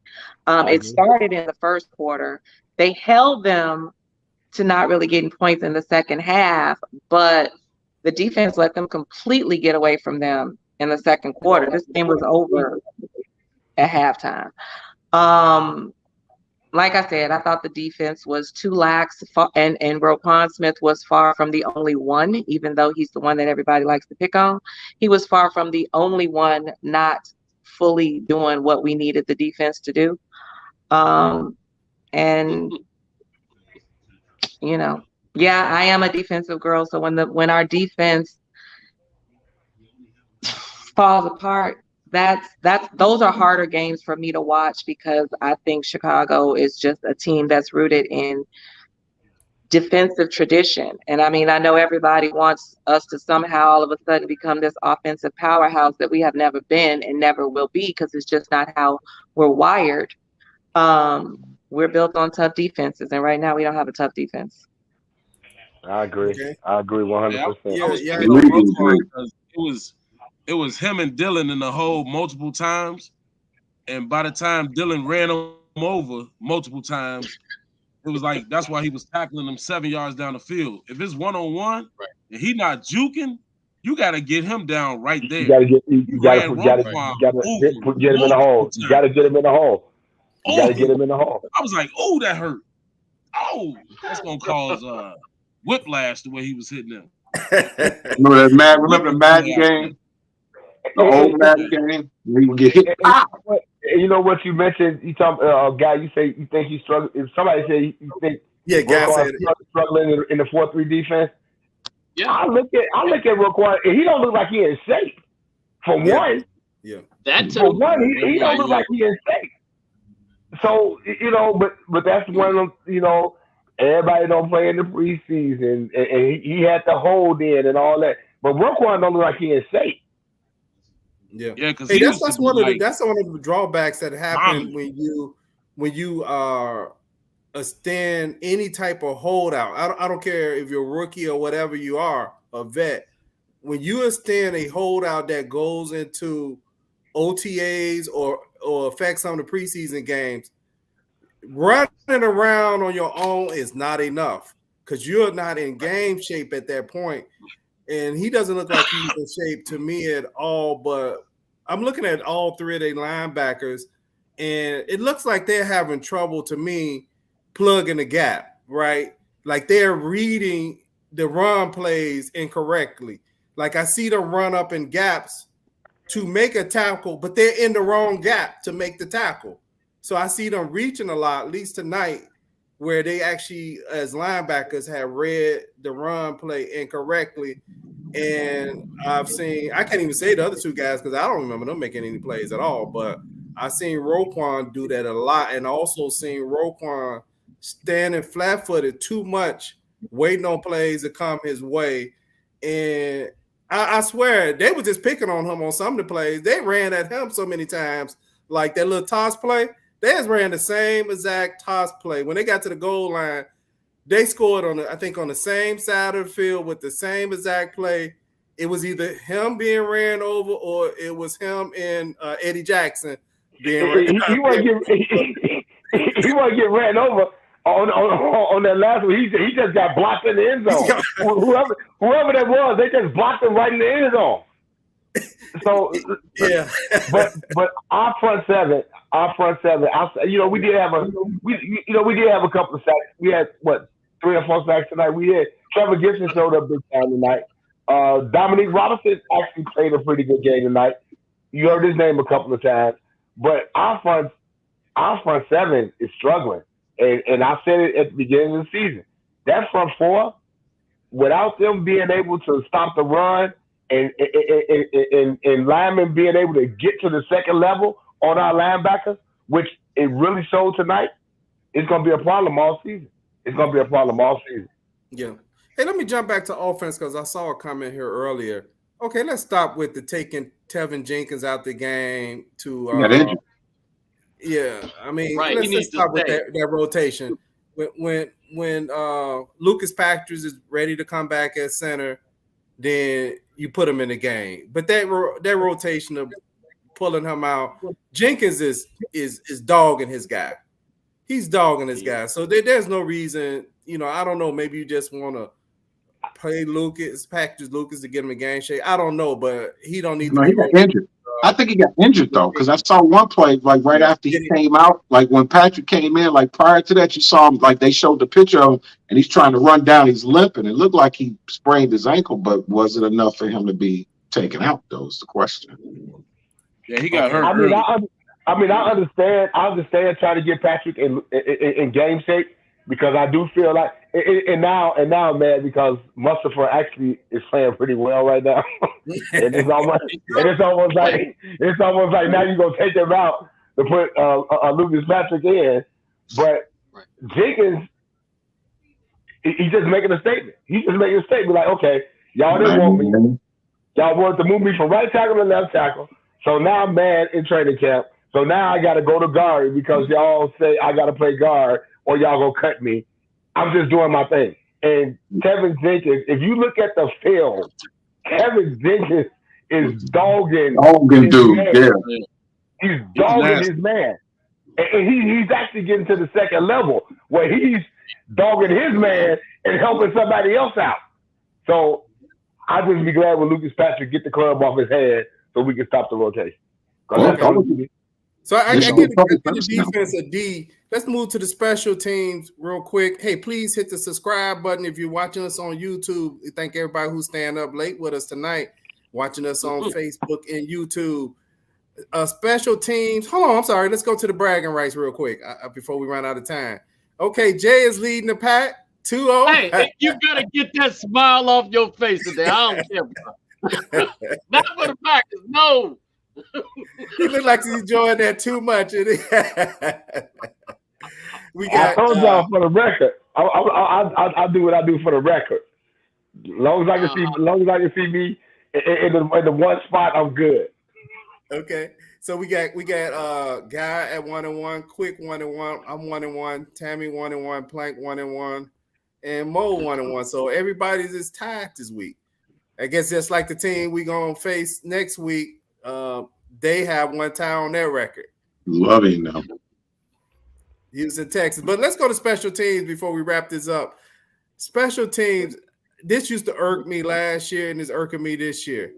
It started in the first quarter. They held them to not really getting points in the second half, but the defense let them completely get away from them in the second quarter. This game was over at halftime. Like I said, I thought the defense was too lax, and Roquan Smith was far from the only one, even though he's the one that everybody likes to pick on. He was far from the only one not fully doing what we needed the defense to do. And you know, yeah, I am a defensive girl, so when our defense falls apart, those are harder games for me to watch because I think Chicago is just a team that's rooted in defensive tradition. And I mean, I know everybody wants us to somehow all of a sudden become this offensive powerhouse that we have never been and never will be, because it's just not how we're wired. We're built on tough defenses, and right now we don't have a tough defense. I agree. Okay. I agree 100%. I was Yeah. picking on Roquan because it was him and Dylan in the hole multiple times, and by the time Dylan ran him over multiple times, it was like that's why he was tackling him 7 yards down the field. If it's 1-on-1 and he not juking, you got to get him down right there. You gotta get him in the hole. You gotta get him in the hole. You gotta get him in the hole. I was like, oh, that hurt. Oh, that's gonna cause whiplash the way he was hitting them. Remember the Madden game? The old Madden game? We would get hit. You know what you mentioned? You talk guy. You say you think he struggled. If somebody say you think guys struggling in the 4-3 defense. Yeah. I look at Roquan, and he don't look like he in shape. For one, that too. For one, he don't look like he in shape. So but that's one of them. Everybody don't play in the preseason, and he had to hold in and all that. But Roquan don't look like he in shape. Yeah, because that's one of the drawbacks that happen when you are stand any type of holdout. I don't care if you're a rookie or whatever you are, a vet. When you stand a holdout that goes into OTAs or affects some of the preseason games, running around on your own is not enough because you're not in game shape at that point. And he doesn't look like he's in shape to me at all. But I'm looking at all three of their linebackers, and it looks like they're having trouble to me plugging the gap, right? Like they're reading the run plays incorrectly. Like I see them run up in gaps to make a tackle, but they're in the wrong gap to make the tackle. So I see them reaching a lot, at least tonight, where they actually, as linebackers, have read the run play incorrectly. And I can't even say the other two guys because I don't remember them making any plays at all, but I've seen Roquan do that a lot, and also seen Roquan standing flat-footed too much, waiting on plays to come his way. And I swear, they were just picking on him on some of the plays. They ran at him so many times, like that little toss play. They just ran the same exact toss play. When they got to the goal line, they scored on the same side of the field with the same exact play. It was either him being ran over or it was him and Eddie Jackson being ran over. He wasn't get ran over on that last one. He just got blocked in the end zone. Whoever that was, they just blocked him right in the end zone. So yeah, but our front seven. We did have a couple of sacks. We had 3 or 4 sacks tonight. We had Trevor Gibson showed up big time tonight. Dominique Robinson actually played a pretty good game tonight. You heard his name a couple of times, but our front seven is struggling. And I said it at the beginning of the season. That front four, without them being able to stop the run and linemen being able to get to the second level on our linebackers, which it really showed tonight, it's going to be a problem all season. Yeah. Hey, let me jump back to offense because I saw a comment here earlier. Okay, let's stop with the taking Tevin Jenkins out the game to yeah, I mean, right. Let's stop with that rotation. When Lucas Patrick is ready to come back at center, then you put him in the game. But that rotation of pulling him out, Jenkins is dogging his guy. He's dogging his guy. So there's no reason, I don't know, maybe you just want to play package Lucas to get him in game shape. I don't know, but he don't need to be injured. I think he got injured though, because I saw one play like right after he came out, like when Patrick came in, like prior to that, you saw him like they showed the picture of him and he's trying to run down, he's limping. It looked like he sprained his ankle, but was it enough for him to be taken out? Though is the question. Yeah, he got hurt. I understand trying to get Patrick in game shape because I do feel like and now, man, because Mustafa actually is playing pretty well right now. and it's almost like now you're gonna take him out to put Lucas Patrick in. But Jenkins, He's just making a statement. He's just making a statement like, okay, y'all didn't want me. Y'all wanted to move me from right tackle to left tackle. So now I'm mad in training camp. So now I got to go to guard because y'all say I got to play guard or y'all gonna cut me. I'm just doing my thing. And Kevin Jenkins, if you look at the film, Kevin Jenkins is dogging dude. Man. Yeah, He's dogging his man. And he's actually getting to the second level where he's dogging his man and helping somebody else out. So I'd just be glad when Lucas Patrick get the club off his head so we can stop the rotation. So I get the defense a D. Let's move to the special teams real quick. Hey, please hit the subscribe button if you're watching us on YouTube. Thank everybody who's staying up late with us tonight, watching us on Facebook and YouTube. Special teams. Hold on, I'm sorry. Let's go to the bragging rights real quick before we run out of time. Okay, Jay is leading the pack 2-0. Hey, you gotta get that smile off your face today. I don't care. Not for the Packers, no. He look like he's enjoying that too much. We got. I told y'all for the record. I do what I do for the record. As long as I can see me in the one spot, I'm good. Okay, so we got Guy at 1-1, Quick 1-1, I'm 1-1, Tammy 1-1, Plank 1-1, and Mo 1-1. So everybody's is tied this week. I guess just like the team we gonna face next week. They have one tie on their record. Loving them. Houston, Texas. But let's go to special teams before we wrap this up. Special teams. This used to irk me last year, and it's irking me this year.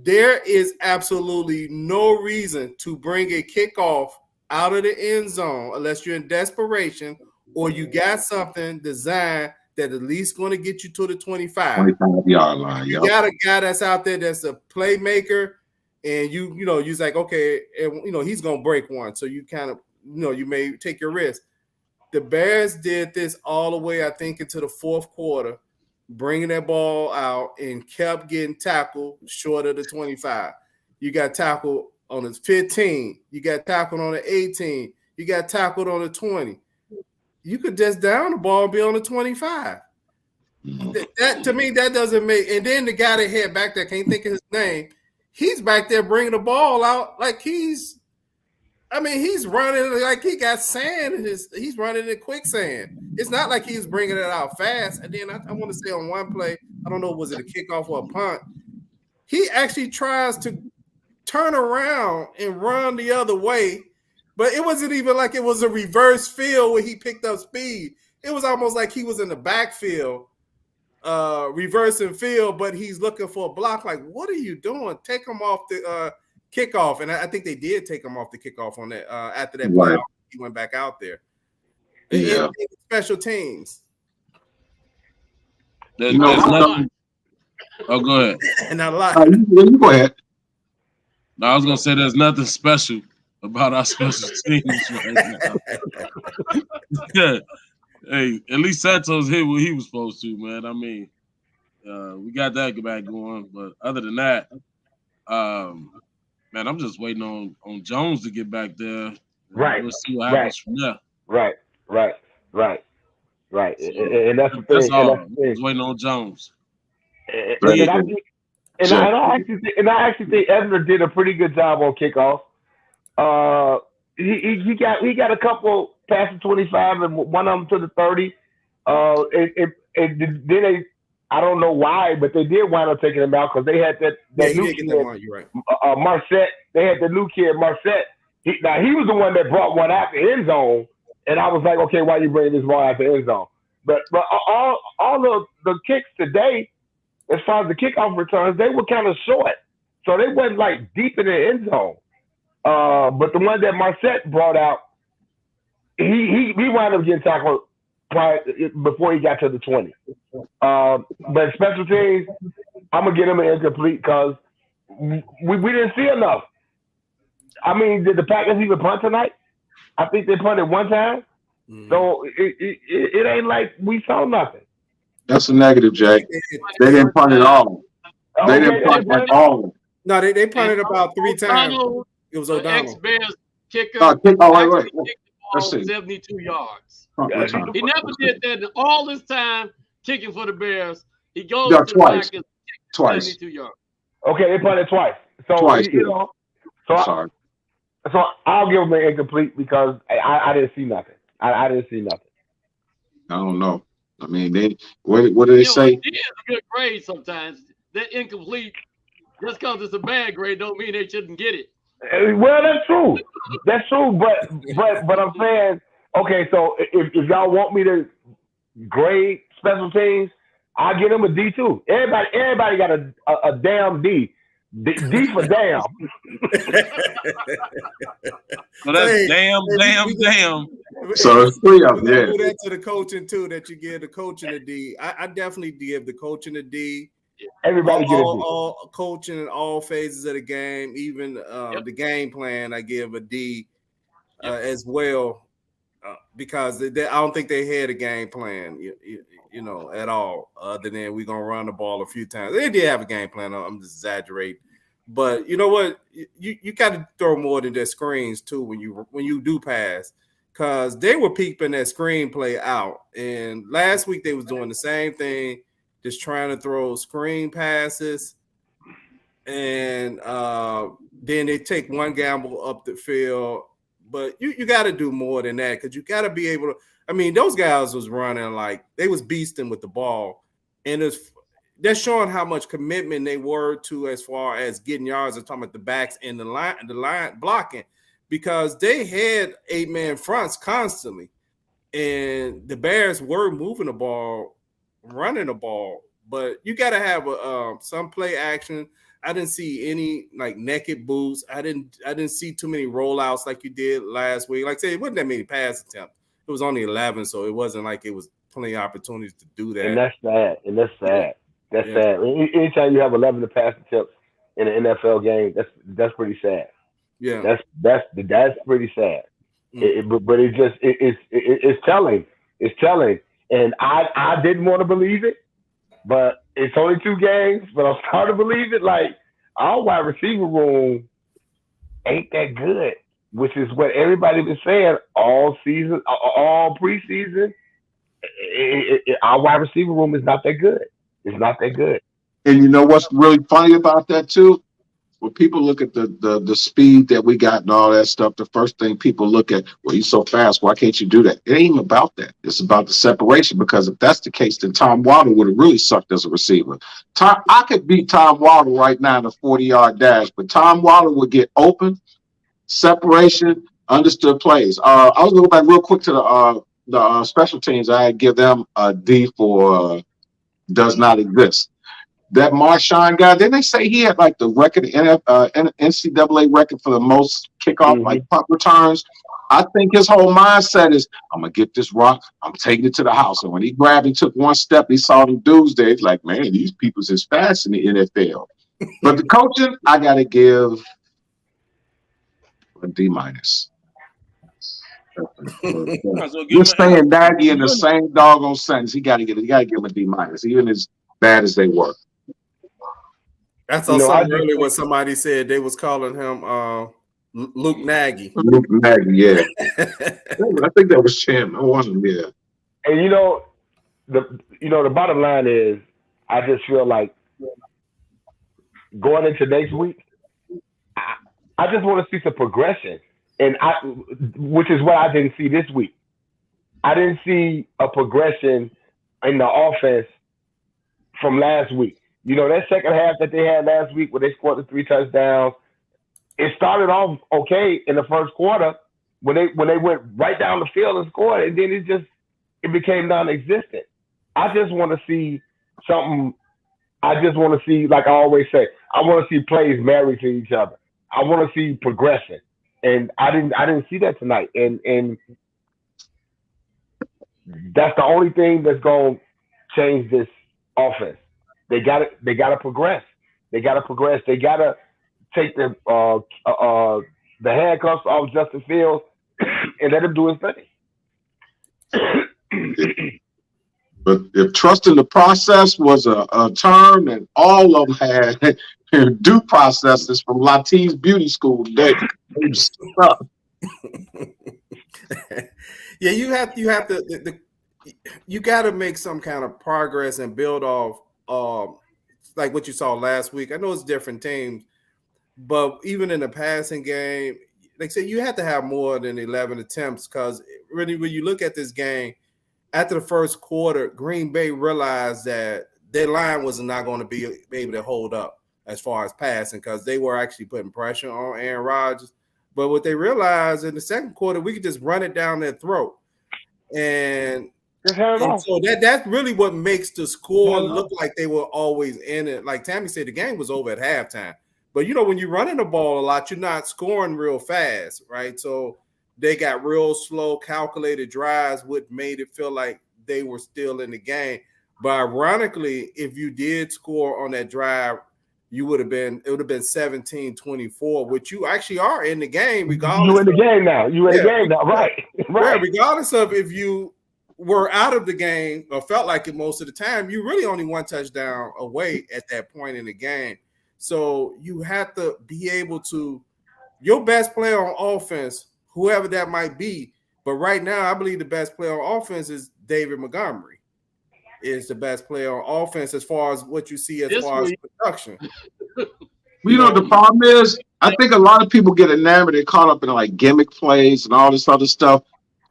There is absolutely no reason to bring a kickoff out of the end zone unless you're in desperation or you got something designed that at least going to get you to the 25-yard line. You got a guy that's out there that's a playmaker, and you you're like, okay, and he's going to break one. So you kind of, you may take your risk. The Bears did this all the way, I think, into the fourth quarter, bringing that ball out and kept getting tackled short of the 25. You got tackled on the 15. You got tackled on the 18. You got tackled on the 20. You could just down the ball and be on the 25. That to me, that doesn't make. And then the guy that had back there, can't think of his name. He's back there bringing the ball out like he's running like he got sand in he's running in quicksand. It's not like he's bringing it out fast. And then I want to say on one play, I don't know, was it a kickoff or a punt? He actually tries to turn around and run the other way, but it wasn't even like it was a reverse field where he picked up speed. It was almost like he was in the backfield, reversing field, but he's looking for a block. Like, what are you doing? Take him off the kickoff. And I think they did take him off the kickoff on that after that playoff. He went back out there. Yeah. Special teams. There's nothing. Oh, go ahead. Not a lot. You go ahead. No, I was gonna say there's nothing special about our special teams right now. Yeah. Hey, at least Santos hit what he was supposed to, man. I mean, we got that back going, but other than that, man, I'm just waiting on Jones to get back there. Right. We'll see what happens from there. Right. So, and that's the thing. That's all. Just waiting on Jones. And I actually think Ebner did a pretty good job on kickoff. He got a couple past the 25 and one of them to the 30. And then they, I don't know why, but they did wind up taking him out because they had that new kid, you're right. Marset. They had the new kid, Marset. He was the one that brought one out the end zone, and I was like, okay, why are you bringing this ball out the end zone? But all of the kicks today, as far as the kickoff returns, they were kind of short, so they wasn't like deep in the end zone. But the one that Marset brought out, he wound up getting tackled before he got to the 20. But special teams, I'm gonna get him an incomplete because we didn't see enough. I mean, did the Packers even punt tonight? I think they punted one time. So it ain't like we saw nothing. That's a negative, Jay. They didn't punt at all. They didn't punt at all. No, they punted about 3 times. It was O'Donnell. Ex-Bears kicker. Wait. Let's ball see. 72 yards. Punt return. He never did that in all this time kicking for the Bears. He goes Yeah, to the twice. back and Twice. 72 yards. Okay, they punted twice. So Twice, you yeah. know, so Sorry. so I'll give them an incomplete because I didn't see nothing. I didn't see nothing. I don't know. I mean, what do they You know, say? a D is a good grade sometimes. That incomplete, just because it's a bad grade, don't mean they shouldn't get it. Well, that's true. That's true. But I'm saying, okay, so if y'all want me to grade special teams, I give them a D too. Everybody got a damn D. D for damn. So that's Hey, damn. So it's three of them, We're gonna yeah. do that to the coaching too. That you give the coaching a D. I definitely give the coaching a D. Everybody get a D. All coaching in all phases of the game, even the game plan, I give a D as well because I don't think they had a game plan, you know, at all. Other than we're gonna run the ball a few times. They did have a game plan. I'm just exaggerating, but you know what? You got to throw more than their screens too when you do pass. Because they were peeping that screenplay out. And last week they was doing the same thing, just trying to throw screen passes. And then they take one gamble up the field. But you got to do more than that because you got to be able to. I mean, those guys was running like they was beasting with the ball. And they're showing how much commitment they were to as far as getting yards. I'm talking about the backs and the line blocking. Because they had 8-man fronts constantly, and the Bears were moving the ball, running the ball. But you got to have some play action. I didn't see any like naked boots. I didn't see too many rollouts like you did last week. Like I said, it wasn't that many pass attempts. It was only 11, so it wasn't like it was plenty of opportunities to do that. And that's sad. That's sad. Anytime you have 11 pass attempts in an NFL game, that's pretty sad. Yeah, that's pretty sad. But it's telling. It's telling. And I didn't want to believe it, but it's only 2 games. But I'm starting to believe it. Like our wide receiver room ain't that good, which is what everybody been saying all season, all preseason. Our wide receiver room is not that good. It's not that good. And you know what's really funny about that too? When people look at the speed that we got and all that stuff, the first thing people look at, well, he's so fast. Why can't you do that? It ain't even about that. It's about the separation. Because if that's the case, then Tom Waddle would have really sucked as a receiver. I could beat Tom Waddle right now in a 40-yard dash, but Tom Waddle would get open, separation, understood plays. I was going to go back real quick to the special teams. I give them a D for does not exist. That Marshawn guy, didn't they say he had like the record, NCAA record for the most kickoff, like punt returns? I think his whole mindset is, I'm going to get this rock, I'm taking it to the house. And when he grabbed, he took one step, he saw them dudes there. He's like, man, these people's is fast in the NFL. But the coaching, I got to give a D-. Just saying Nagy in the same doggone sentence, he got to give him a D-, even as bad as they were. That's also earlier what somebody said. They was calling him Luke Nagy. Luke Nagy, yeah. I think that was Chan. It wasn't, yeah. And the bottom line is, I just feel like going into next week, I just want to see some progression, which is what I didn't see this week. I didn't see a progression in the offense from last week. You know, that second half that they had last week where they scored the 3 touchdowns, it started off okay in the first quarter when they went right down the field and scored, and then it became non-existent. I just want to see something. I just want to see, like I always say, I want to see plays married to each other. I want to see progression, and I didn't see that tonight. And that's the only thing that's going to change this offense. They got to progress. They got to progress. They got to take the handcuffs off Justin Fields and let him do his thing. But if trust in the process was a term, and all of them had due processes from Latti's beauty school, Yeah, you got to make some kind of progress and build off, like what you saw last week. I know it's different teams, but even in the passing game, like I said, you have to have more than 11 attempts because really, when you look at this game, after the first quarter, Green Bay realized that their line was not going to be able to hold up as far as passing because they were actually putting pressure on Aaron Rodgers. But what they realized in the second quarter, we could just run it down their throat. And so that's really what makes the score look like they were always in it. Like Tammy said, the game was over at halftime. But, when you're running the ball a lot, you're not scoring real fast, right? So they got real slow, calculated drives, which made it feel like they were still in the game. But ironically, if you did score on that drive, it would have been 17-24, which you actually are in the game, regardless. You in the game now. You in the game now, right? Right. Regardless of if you were out of the game or felt like it most of the time, you really only one touchdown away at that point in the game. So you have to be able to, your best player on offense, whoever that might be. But right now, I believe the best player on offense is David Montgomery. Is the best player on offense as far as what you see as far as production. The problem is, I think a lot of people get enamored and caught up in like gimmick plays and all this other stuff.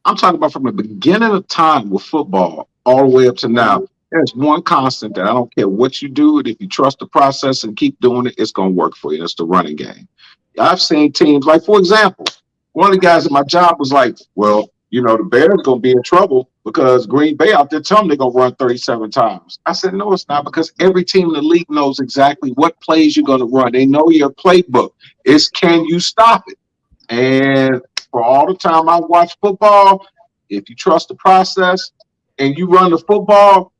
I'm talking about from the beginning of time with football all the way up to now. There's one constant that I don't care what you do, and if you trust the process and keep doing it, it's going to work for you. That's the running game. I've seen teams like, for example, one of the guys at my job was like, well, the Bears going to be in trouble because Green Bay out there telling them they're going to run 37 times. I said, no, it's not, because every team in the league knows exactly what plays you're going to run. They know your playbook. It's can you stop it? And for all the time I watch football, if you trust the process and you run the football,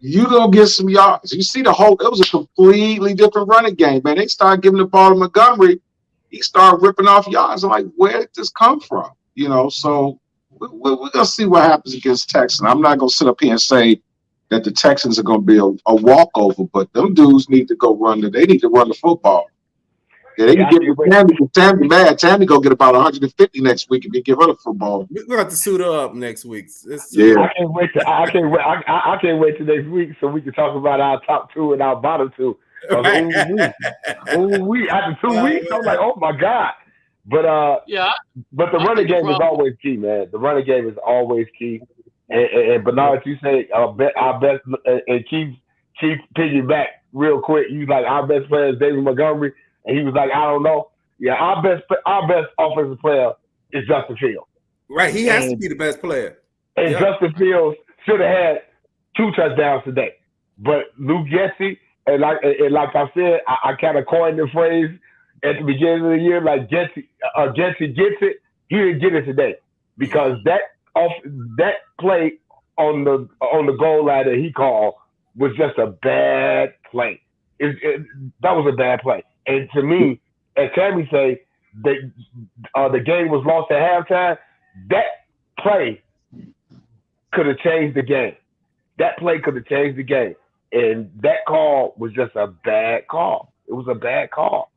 you're going to get some yards. You see it was a completely different running game, man. They started giving the ball to Montgomery. He started ripping off yards. I'm like, where did this come from? So we're going to see what happens against Texans. I'm not going to sit up here and say that the Texans are going to be a walkover, but them dudes need to go they need to run the football. Yeah, they can get Tammy mad. Tammy go get about 150 next week if they give her the football. We're going to have to suit her up next week. I can't wait till next week so we can talk about our top two and our bottom two. After 2 weeks, I'm like, oh my God. But but the running game is always key, man. The running game is always key. And Bernard, you say our best, and keep piggyback real quick. You like our best player is David Montgomery. And he was like, I don't know. Yeah, our best offensive player is Justin Fields. Right, he has to be the best player. And Justin Fields should have had 2 touchdowns today. But Luke Getsy, and like I said, I kind of coined the phrase at the beginning of the year, like Getsy gets it. He didn't get it today because that play on the goal line that he called was just a bad play. That was a bad play. And to me, as Tammy say, the game was lost at halftime. That play could have changed the game. That play could have changed the game. And that call was just a bad call. It was a bad call.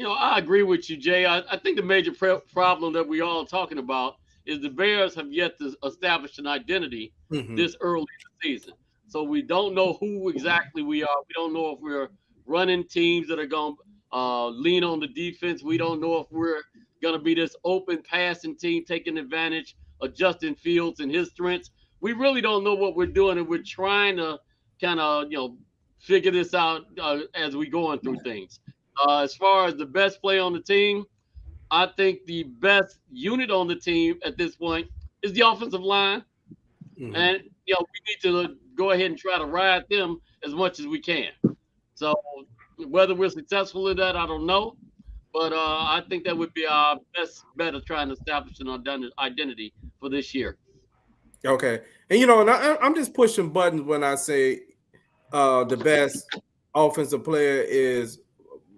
I agree with you, Jay. I think the major problem that we all talking about is the Bears have yet to establish an identity this early in the season. So we don't know who exactly we are. We don't know if we're running teams that are going to lean on the defense. We don't know if we're going to be this open passing team taking advantage of Justin Fields and his strengths. We really don't know what we're doing, and we're trying to kind of, figure this out as we going through things. As far as the best play on the team, I think the best unit on the team at this point is the offensive line. And, we need to go ahead and try to ride them as much as we can. So whether we're successful in that, I don't know. But I think that would be our best bet of trying to establish an identity for this year. Okay. And, and I'm just pushing buttons when I say the best offensive player is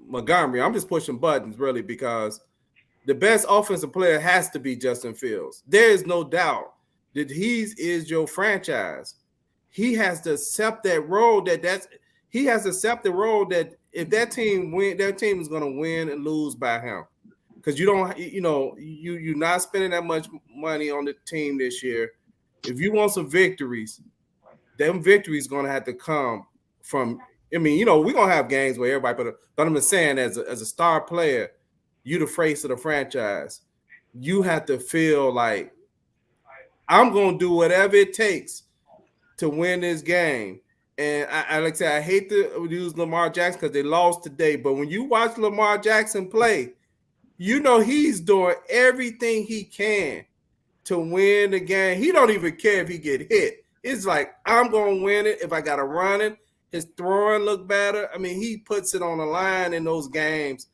Montgomery. I'm just pushing buttons, really, because the best offensive player has to be Justin Fields. There is no doubt that he is your franchise. He has to accept that role he has to accept the role that if that team is going to win and lose by him. because you don't, you're not spending that much money on the team this year. If you want some victories, them victories going to have to come from. I mean, we're gonna have games where everybody, but I'm just saying, as a star player, you the face of the franchise. You have to feel like I'm gonna do whatever it takes to win this game. And I like I said, I hate to use Lamar Jackson because they lost today. But when you watch Lamar Jackson play, he's doing everything he can to win the game. He don't even care if he get hit. It's like, I'm going to win it. If I got to run it, his throwing look better. I mean, he puts it on the line in those games.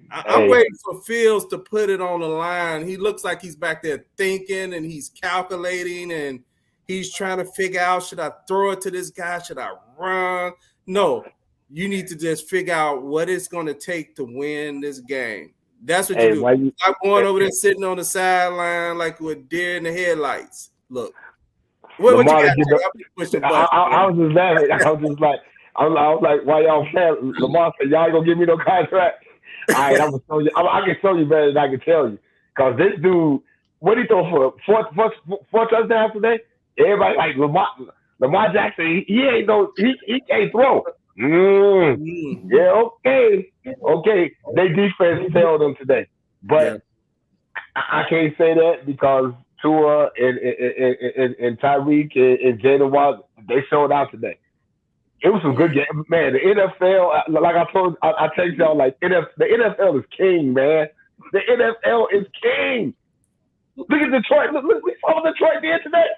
I'm waiting for Fields to put it on the line. He looks like he's back there thinking and he's calculating and he's trying to figure out, should I throw it to this guy? Should I run? No, you need to just figure out what it's going to take to win this game. That's what you do. Stop going over there sitting on the sideline like with deer in the headlights. Look. What you got? I was just laughing. I was like, why y'all saying? Lamar said, y'all ain't gonna give me no contract. All right, I'm gonna show you. I can show you better than I can tell you. Because this dude, what he throw for four touchdowns today? Everybody like Lamar Jackson. He ain't he can't throw. Yeah, okay. They defense failed them today, but I can't say that because Tua and Tyreek and Jalen Watt, they showed out today. It was some good game, man. The NFL, like I told, I text y'all, like the NFL is king, man. The NFL is king. Look at Detroit. Look, we saw what Detroit did today.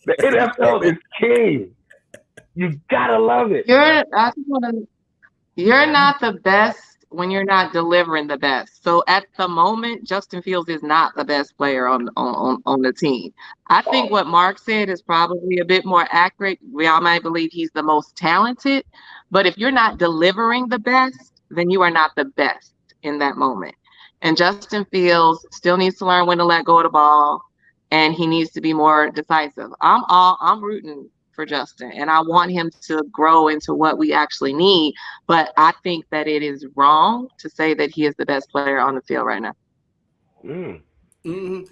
The NFL is king. You gotta love it. You're not the best when you're not delivering the best. So at the moment, Justin Fields is not the best player on the team. I think what Mark said is probably a bit more accurate. We all might believe he's the most talented, but if you're not delivering the best, then you are not the best in that moment. And Justin Fields still needs to learn when to let go of the ball, and he needs to be more decisive. I'm rooting for Justin, and I want him to grow into what we actually need. But I think that it is wrong to say that he is the best player on the field right now.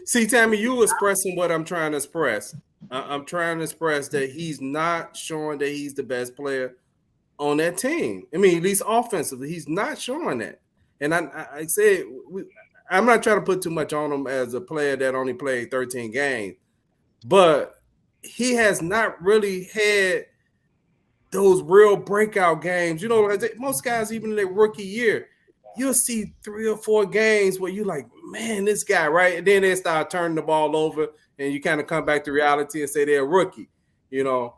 See, Tammy, you expressing what I'm trying to express. I'm trying to express that he's not showing that he's the best player on that team. I mean, at least offensively, he's not showing that. And I said, I'm not trying to put too much on him as a player that only played 13 games, but he has not really had those real breakout games. Most guys, even in their rookie year, you'll see 3 or 4 games where you're like, man, this guy, right? And then they start turning the ball over and you kind of come back to reality and say they're a rookie. I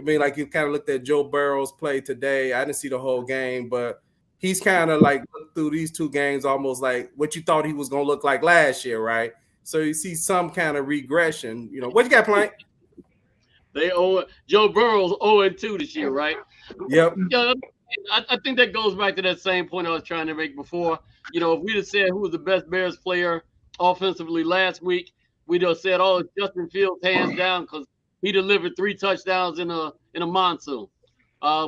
mean, like you kind of looked at Joe Burrow's play today. I didn't see the whole game, but he's kind of like looked through these 2 games almost like what you thought he was going to look like last year, right? So you see some kind of regression. What you got, Plank? Joe Burrow's 0-2 this year, right? Yep. I think that goes back to that same point I was trying to make before. If we'd have said who was the best Bears player offensively last week, we'd have said, oh, it's Justin Fields hands down because he delivered 3 touchdowns in a monsoon.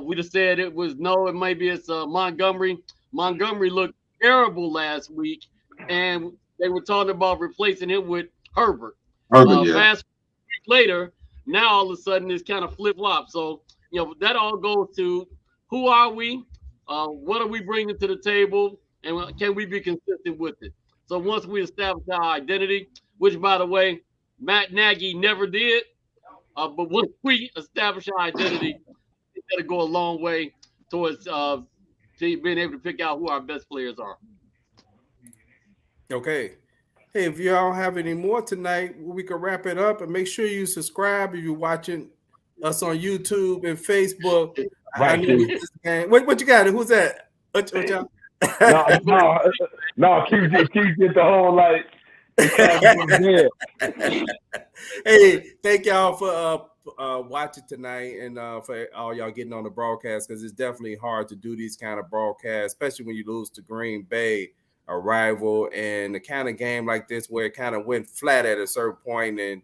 We'd have said it might be it's Montgomery. Montgomery looked terrible last week, and they were talking about replacing him with Herbert. Fast later, now all of a sudden it's kind of flip-flop. So, that all goes to who are we? What are we bringing to the table? And can we be consistent with it? So once we establish our identity, which, by the way, Matt Nagy never did, but once we establish our identity, it's going to go a long way towards being able to pick out who our best players are. Okay. Hey, if y'all have any more tonight, we can wrap it up, and make sure you subscribe if you're watching us on YouTube and Facebook. Right. What you got? Who's that? What y'all? No, Q did the whole like. Hey, thank y'all for watching tonight and for all y'all getting on the broadcast, because it's definitely hard to do these kind of broadcasts, especially when you lose to Green Bay, a rival, and the kind of game like this where it kind of went flat at a certain point and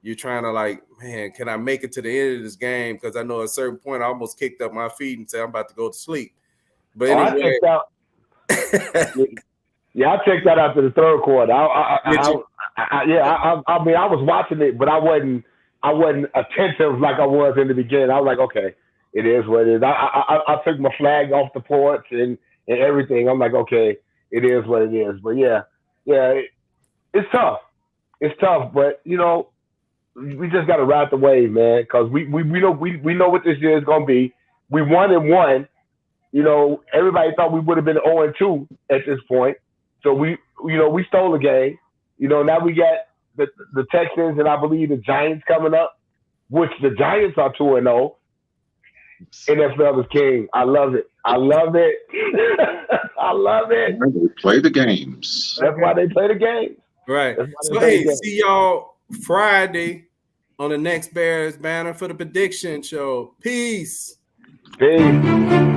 you're trying to like, man, can I make it to the end of this game? Because I know at a certain point I almost kicked up my feet and said I'm about to go to sleep. But anyway, Yeah, I checked that after the third quarter. I mean, I was watching it, but I wasn't attentive like I was in the beginning. I was like, okay, it is what it is. I took my flag off the porch and everything. I'm like, okay, it is what it is. But it's tough. It's tough, but we just got to ride the wave, man, because we know what this year is gonna be. We 1-1. Everybody thought we would have been 0-2 at this point. So we stole the game. Now we got the Texans and I believe the Giants coming up, which the Giants are 2-0. NFL is king. I love it. I love it. I love it. They play the games. That's why they play the games. Right. So hey, see y'all Friday on the next Bears Banter for the prediction show. Peace. Peace.